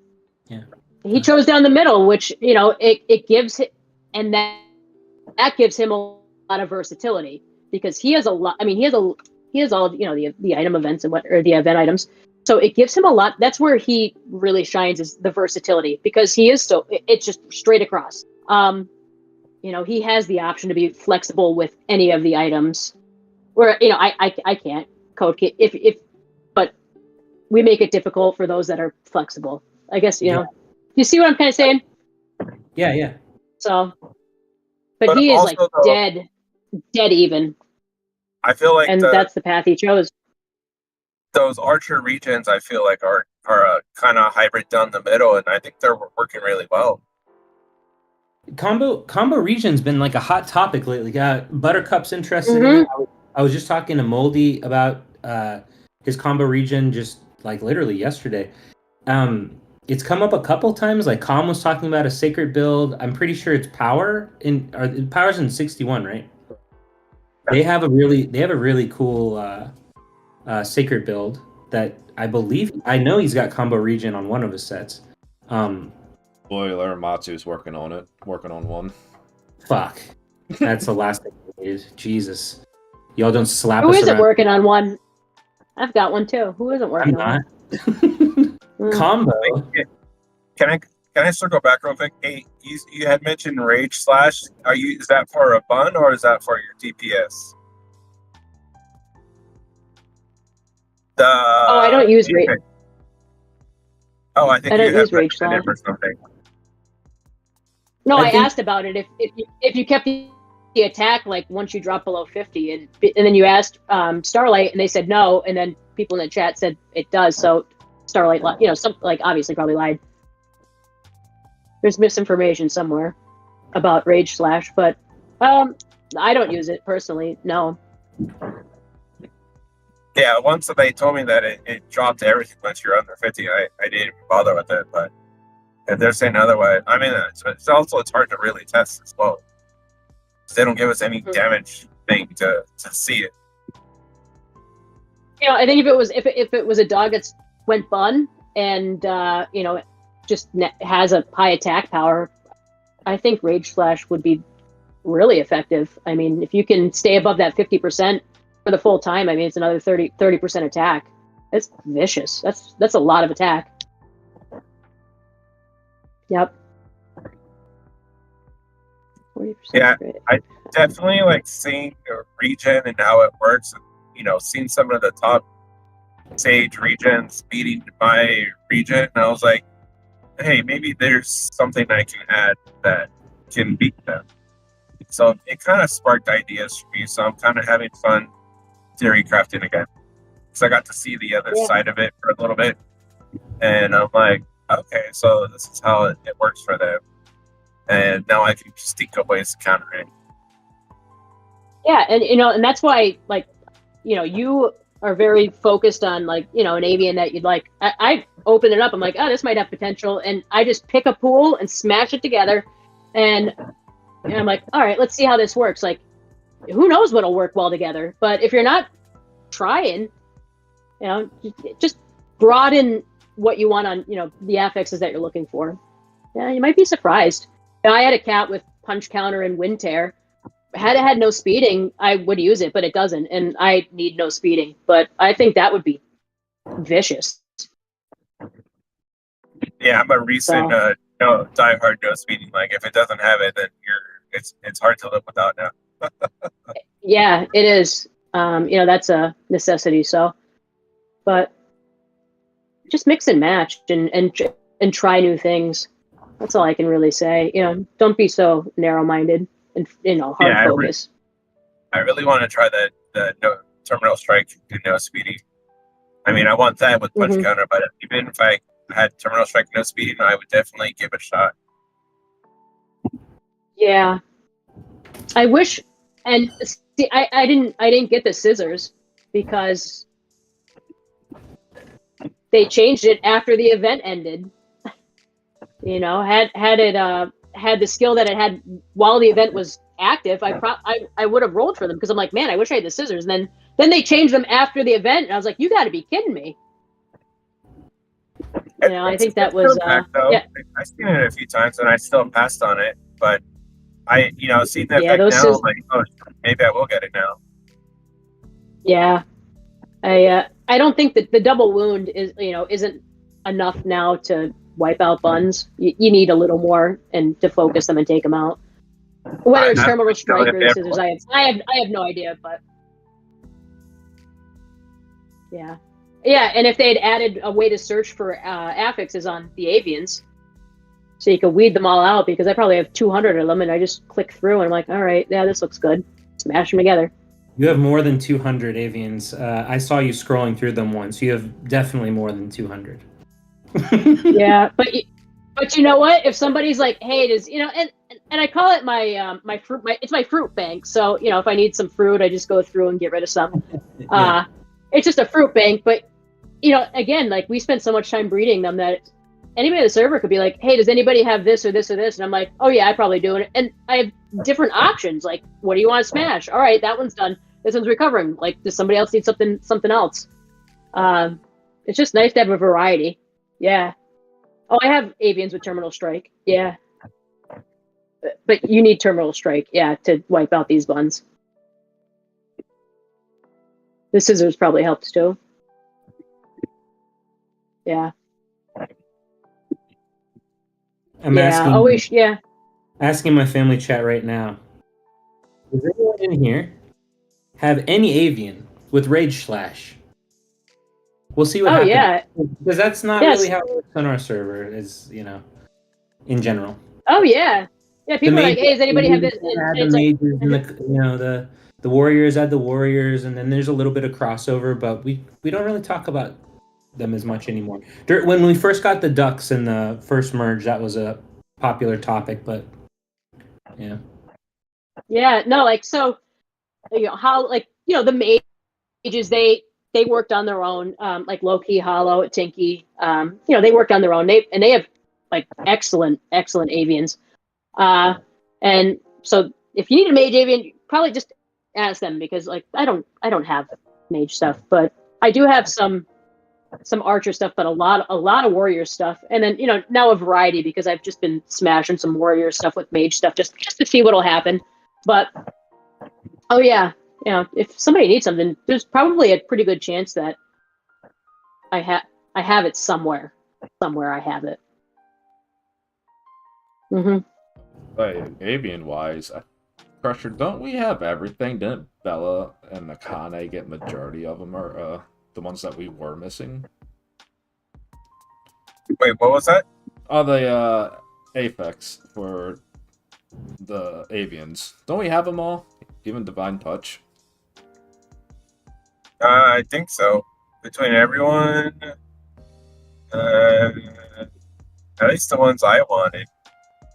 he chose down the middle, which it gives him, and that gives him a lot of versatility because he has a lot. I mean, he has all the item events and the event items, so it gives him a lot. That's where he really shines, is the versatility, because he is it's just straight across. He has the option to be flexible with any of the items. Where I can't code but we make it difficult for those that are flexible. I guess you see what I'm kind of saying. Yeah. So, but he is also, like dead even. I feel like, and that's the path he chose. Those archer regions, I feel like are a kind of hybrid down the middle, and I think they're working really well. Combo region's been like a hot topic lately. Buttercup's interested in it. I was just talking to Moldy about his combo region just like literally yesterday. It's come up a couple times. Like Calm was talking about a sacred build. I'm pretty sure it's Power's in 61, right? They have a really cool sacred build that I know he's got combo region on one of his sets. Spoiler, Matsu's working on one. Fuck. That's the last thing I needed. Jesus. Y'all don't slap us around. Who isn't working on one? I've got one too. Who isn't working on one? Combo. Can I circle back real quick? Hey, you had mentioned Rage Slash. Is that for a bun or is that for your DPS? I don't use Rage. Oh, I think I don't use Rage Slash or something. No, I asked about it. If you kept the attack like once you drop below 50, and then you asked Starlight, and they said no, and then people in the chat said it does. So Starlight, obviously probably lied. There's misinformation somewhere about Rage Slash, but I don't use it personally. No. Yeah, once they told me that it dropped everything once you're under 50, I didn't even bother with it. But if they're saying otherwise, I mean, it's hard to really test as well. They don't give us any damage thing to see it. I think if it was a dog that's went bun and just has a high attack power, I think Rage Slash would be really effective. I mean, if you can stay above that 50% for the full time, I mean, it's another 30% attack. It's vicious. That's a lot of attack. Yep. 40%. Yeah, I definitely like seeing the region and how it works. Seeing some of the top Sage regions beating my region, and I was like, hey, maybe there's something I can add that can beat them. So it kind of sparked ideas for me. So I'm kind of having fun theory crafting again, because I got to see the other side of it for a little bit, and I'm like, okay, so this is how it works for them, and now I can just think of ways to counter it. Yeah, and that's why, you are very focused on an avian that you'd like. I open it up, I'm like, oh, this might have potential, and I just pick a pool and smash it together, and I'm like, all right, let's see how this works. Like, who knows what'll work well together? But if you're not trying, just broaden what you want on, the affixes that you're looking for. Yeah, you might be surprised. I had a cat with punch counter and wind tear. Had it had no speeding, I would use it, but it doesn't, and I need no speeding. But I think that would be vicious. Yeah, I'm a recent diehard no speeding. Like if it doesn't have it, then it's hard to live without now. Yeah, it is. That's a necessity. So, but just mix and match and try new things. That's all I can really say. Don't be so narrow-minded and hard focus. I really want to try the no terminal strike and no speeding. I mean, I want that with punch counter, but even if I had terminal strike and no speeding, I would definitely give it a shot. Yeah, I wish. And see, I didn't get the scissors because they changed it after the event ended. Had it had the skill that it had while the event was active, I would have rolled for them because I'm like, man, I wish I had the scissors. And then they changed them after the event, and I was like, you got to be kidding me. I think that was yeah. I've seen it a few times and I still passed on it, but I seeing that effect those now, like, oh, maybe I will get it now. Yeah, I don't think that the double wound isn't enough now to wipe out buns. You need a little more and to focus them and take them out. Whether it's terminal strike or scissors, I have no idea, but yeah. And if they had added a way to search for affixes on the avians, so you could weed them all out, because I probably have 200 of them, and I just click through and I'm like, all right, yeah, this looks good. Smash them together. You have more than 200 avians. I saw you scrolling through them once. You have definitely more than 200. Yeah, but you know what? If somebody's like, hey, does and I call it my fruit, it's my fruit bank. So if I need some fruit, I just go through and get rid of some. Yeah. It's just a fruit bank, but again, like we spent so much time breeding them that anybody on the server could be like, hey, does anybody have this or this or this? And I'm like, oh yeah, I probably do. And I have different options. Like, what do you want to smash? All right, that one's done. This one's recovering. Like, does somebody else need something else? It's just nice to have a variety. Yeah. Oh, I have avians with terminal strike. Yeah. But you need terminal strike, yeah, to wipe out these buns. The scissors probably helps too. Yeah. I'm asking my family chat right now. Does anyone in here have any avian with Rage Slash? We'll see what happens. Yeah. Because that's not really how it works on our server, is, in general. Oh, yeah. Yeah, people are like, hey, does anybody have this? The mages and the warriors add the warriors, and then there's a little bit of crossover, but we don't really talk about them as much anymore. When we first got the ducks in the first merge, that was a popular topic, but yeah. Yeah, no, like, so, how, like, the mages, they worked on their own, like Loki, Hollow, Tinky, they worked on their own. They have like excellent avians. And so if you need a mage avian, probably just ask them, because like I don't have mage stuff, but I do have some archer stuff, but a lot of warrior stuff, and then now a variety, because I've just been smashing some warrior stuff with mage stuff just to see what'll happen. But oh yeah, if somebody needs something, there's probably a pretty good chance that I have it somewhere. I have it. Mm-hmm. But avian wise, Crusher, don't we have everything? Didn't Bella and Akane get majority of them, or the ones that we were missing? Wait, what was that? Oh, the Apex for the avians. Don't we have them all? Even Divine Touch? I think so. Between everyone, at least the ones I wanted.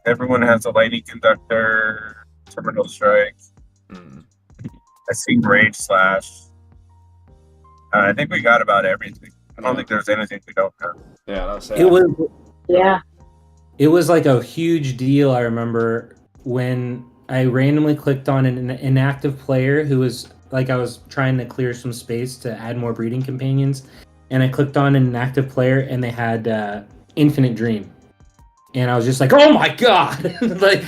Everyone has a lightning conductor, terminal strike. I see Rage Slash. I think we got about everything. I don't think there's anything we don't have. Yeah, that's it. Yeah. It was like a huge deal. I remember when I randomly clicked on an inactive player who was like I was trying to clear some space to add more breeding companions, and I clicked on an active player, and they had Infinite Dream, and I was just like, "Oh my god!" Like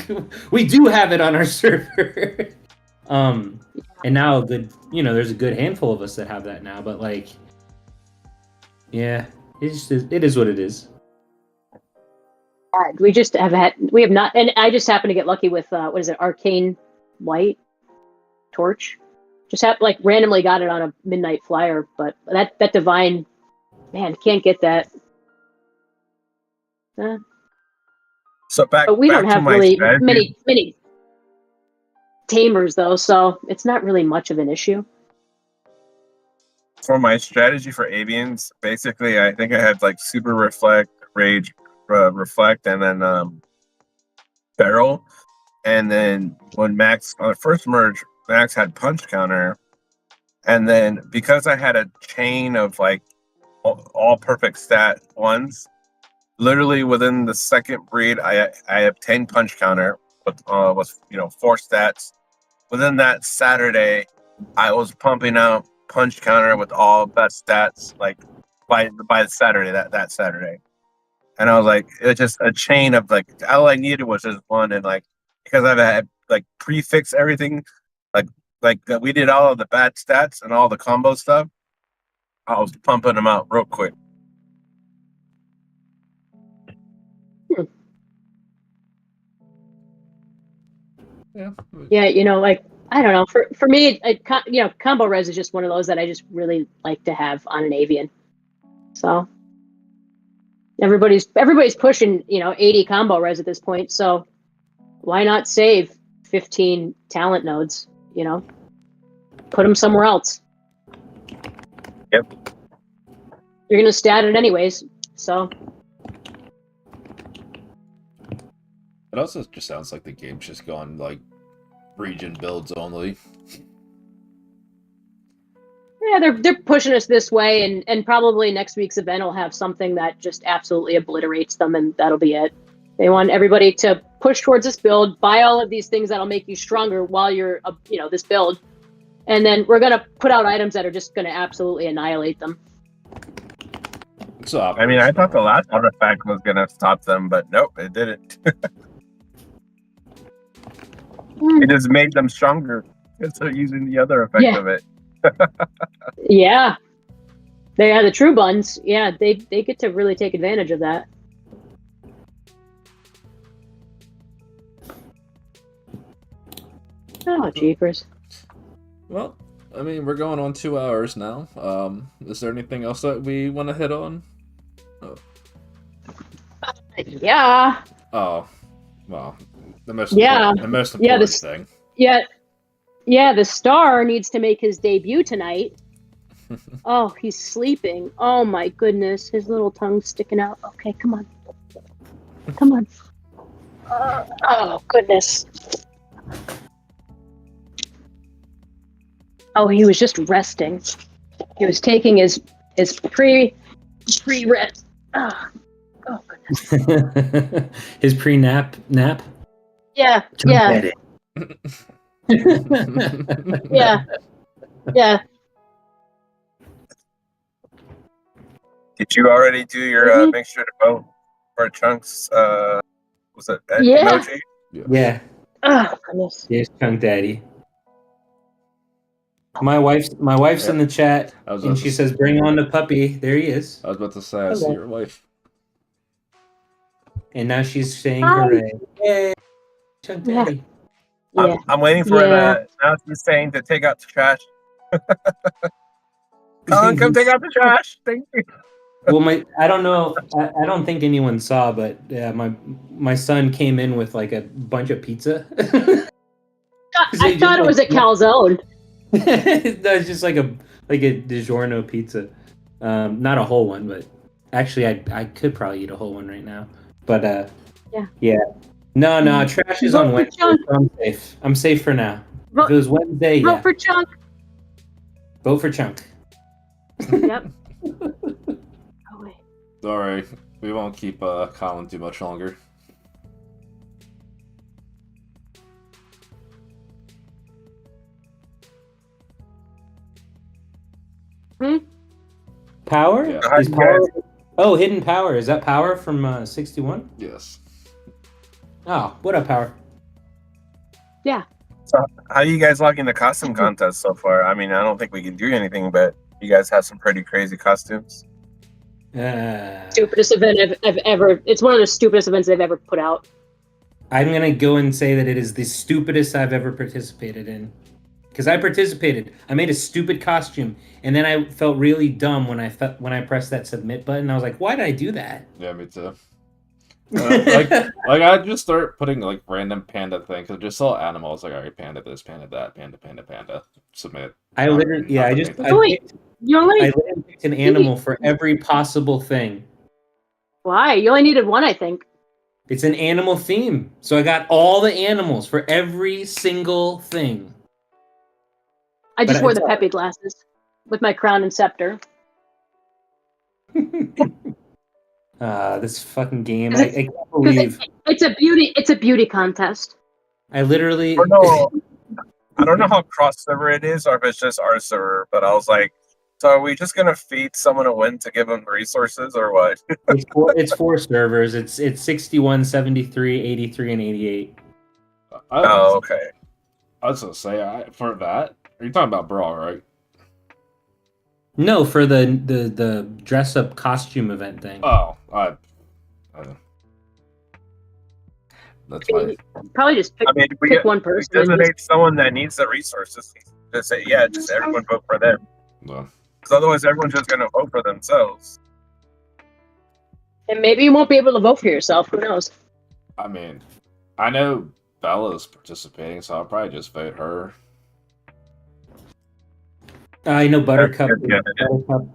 we do have it on our server. And now there's a good handful of us that have that now, but like, yeah, it is what it is. We have not, and I just happened to get lucky with what is it, Arcane White Torch? Just randomly got it on a midnight flyer, but that divine, man, can't get that. So But we back don't to have my really strategy. many tamers though, so it's not really much of an issue. For my strategy for avians, basically, I think I had like super reflect, rage, reflect, and then barrel. And then when Max on the first merge, Max had punch counter, and then because I had a chain of like all perfect stat ones, literally within the second breed, I obtained punch counter with 4 stats. Within that Saturday, I was pumping out punch counter with all best stats like by Saturday that Saturday, and I was like, it's just a chain of like all I needed was just one, and like because I've had like prefix everything, we did all of the bad stats and all the combo stuff. I was pumping them out real quick. Yeah, like I don't know. For me, combo res is just one of those that I just really like to have on an avian. So everybody's pushing 80 combo res at this point. So why not save 15 talent nodes? Put them somewhere else. Yep. You're gonna stat it anyways. So It also just sounds like the game's just gone like region builds only. yeah, they're pushing us this way, and probably next week's event will have something that just absolutely obliterates them, and that'll be it. They want everybody to push towards this build, buy all of these things that'll make you stronger while you're this build, and then we're gonna put out items that are just gonna absolutely annihilate them. So I mean, I thought the last artifact was gonna stop them, but nope, it didn't. It just made them stronger because they're using the other effect of it. Yeah, they are the true buns. Yeah, they get to really take advantage of that. Oh, jeepers. Well, I mean, we're going on 2 hours now. Is there anything else that we want to hit on? Yeah. Oh, well, the most Yeah. important thing. Yeah, the star needs to make his debut tonight. Oh, he's sleeping. Oh my goodness, his little tongue's sticking out. Okay, come on. Come on. Oh goodness. Oh, he was just resting. He was taking his pre-rest. Oh goodness. His pre-nap nap. Yeah. Yeah. Did you already do your make sure to vote for Chunks? Was it Yeah. emoji? Yeah. Oh goodness. Yes, Chunk Daddy. My wife's in the chat, and she says, "Bring on the puppy." There he is. I was about to say, I see your wife. And now she's saying, "Hooray! Yay, Chunk Daddy!" Yeah. I'm waiting for the announcement saying to take out the trash. Colin, come take out the trash. Thank you. Well, I don't know. I don't think anyone saw, but yeah, my son came in with like a bunch of pizza. I thought it was a calzone. No, it's just like a DiGiorno pizza. Not a whole one, but actually, I could probably eat a whole one right now. But yeah. No, trash is on Wednesday, so I'm safe. I'm safe for now. If it was Wednesday, Vote for Chunk. Vote for Chunk. Yep. Sorry, we won't keep Colin too much longer. Power? Yeah. How Is you power? guys- Oh, hidden power. Is that power from 61? Yes. Oh, what up, power? How you guys liking the costume contest so far? I mean, I don't think we can do anything, but you guys have some pretty crazy costumes. Stupidest event I've ever. It's one of the stupidest events they've ever put out. I'm gonna go and say that it is the stupidest I've ever participated in. Because I participated, I made a stupid costume, and then I felt really dumb when I pressed that submit button. I was like, "Why did I do that?" Yeah, me too. Like I just start putting like random panda things. I just saw animals. Like, all right, panda this, panda that, panda. Submit. I literally, yeah, I just, I Wait. picked, You only I literally picked an animal for every possible thing. why? You only needed one, I think. It's an animal theme, so I got all the animals for every single thing. I just But wore it's the Pepe glasses with my crown and scepter. This fucking game, Is I it- can't believe It's a beauty contest. I literally. Or no, I don't know how cross server it is, or if it's just our server. But I was like, so are we just gonna feed someone a win to give them resources, or what? It's four servers. It's 61, 73, 83, and 88. Oh, okay. I was gonna say for that. Are you talking about Brawl, right? No, for the dress up costume event thing. Oh, that's fine. Probably just pick, I mean, we pick one we person. and designate someone that needs the resources. Just say, yeah, just everyone vote for them. Well, Because otherwise, everyone's just gonna vote for themselves. and maybe you won't be able to vote for yourself. Who knows? I mean, I know Bella's participating, so I'll probably just vote her. I know Buttercup. That's good, yeah. Buttercup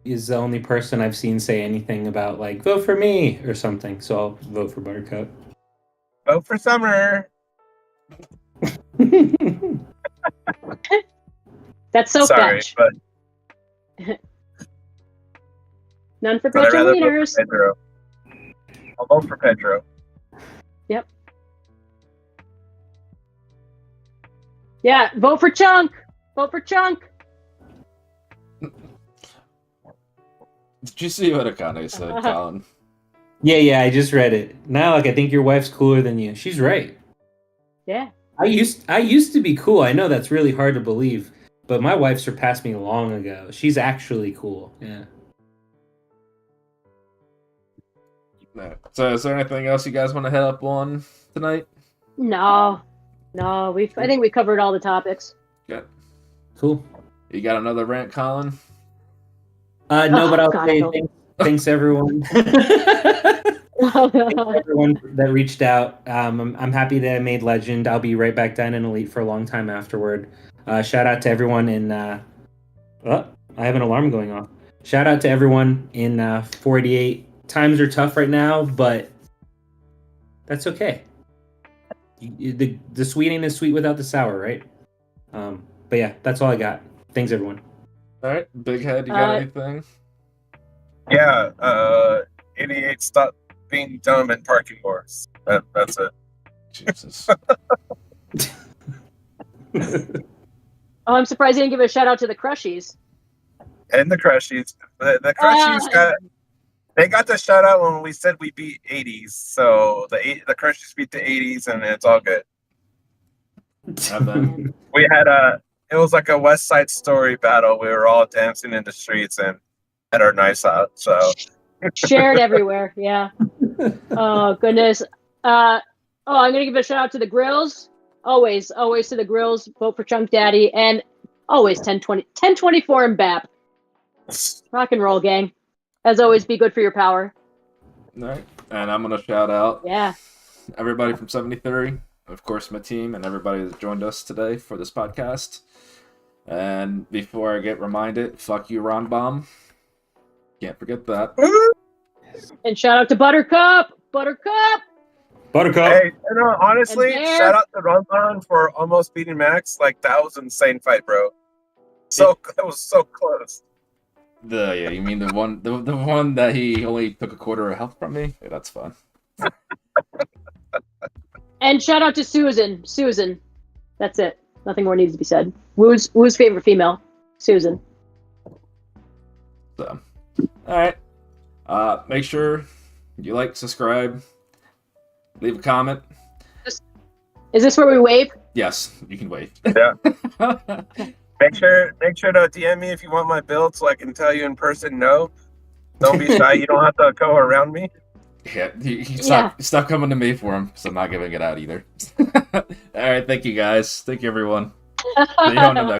is the only person I've seen say anything about like vote for me or something. So I'll vote for Buttercup. Vote for Summer. That's so Sorry, fetch. but None for I'd petrol rather vote leaders. for Pedro. I'll vote for Pedro. Yeah, vote for Chunk. Vote for Chunk. Did you see what Akane said, Colin? Yeah, I just read it. Now, like, I think your wife's cooler than you. She's right. Yeah. I used to be cool. I know that's really hard to believe, but my wife surpassed me long ago. She's actually cool. Yeah. No. So, is there anything else you guys want to head up on tonight? No. I think we covered all the topics. Good. Cool. You got another rant, Colin? No, but I'll God, say no. thanks everyone. Everyone that reached out. I'm happy that I made Legend. I'll be right back down in Elite for a long time afterward. Shout out to everyone in. I have an alarm going off. Shout out to everyone in 488. Times are tough right now, but that's okay. The sweet ain't as sweet without the sour, right? But yeah, that's all I got. Thanks everyone. All right, Big Head, you got anything? Yeah, 88, stop being dumb in parking wars. That's it. Jesus. Oh, I'm surprised you didn't give a shout out to the Crushies. And the Crushies. The Crushies they got the shout out when we said we beat 80s. So the Crushies beat the 80s, and it's all good. And then, We had it was like a West Side Story battle. We were all dancing in the streets and had our knives out. So Shared everywhere. Yeah. Oh, goodness. I'm going to give a shout out to the Grills. Always to the Grills. Vote for Chunk Daddy. And always 1024 and BAP. Rock and roll, gang. As always, be good for your power. all right, and I'm gonna shout out Yeah. everybody from 73, of course, my team, and everybody that joined us today for this podcast. And before I get reminded, fuck you, Ron Bomb. Can't forget that. And shout out to Buttercup. Buttercup. hey, honestly, And there- shout out to Runbon for almost beating Max. Like that was an insane fight, bro. So that was so close. You mean the one that he only took a quarter of health from me? Yeah, that's fun. And shout out to Susan. Susan. That's it. Nothing more needs to be said. Woo's favorite female. Susan. So, All right. Make sure you like, subscribe, leave a comment. Is this where we wave? Yes, you can wave. Yeah. Make sure to DM me if you want my build so I can tell you in person no. Don't be shy, you don't have to go around me. Yeah, you stop coming to me for him, because I'm not giving it out either. All right, thank you guys. Thank you, everyone. See you on the next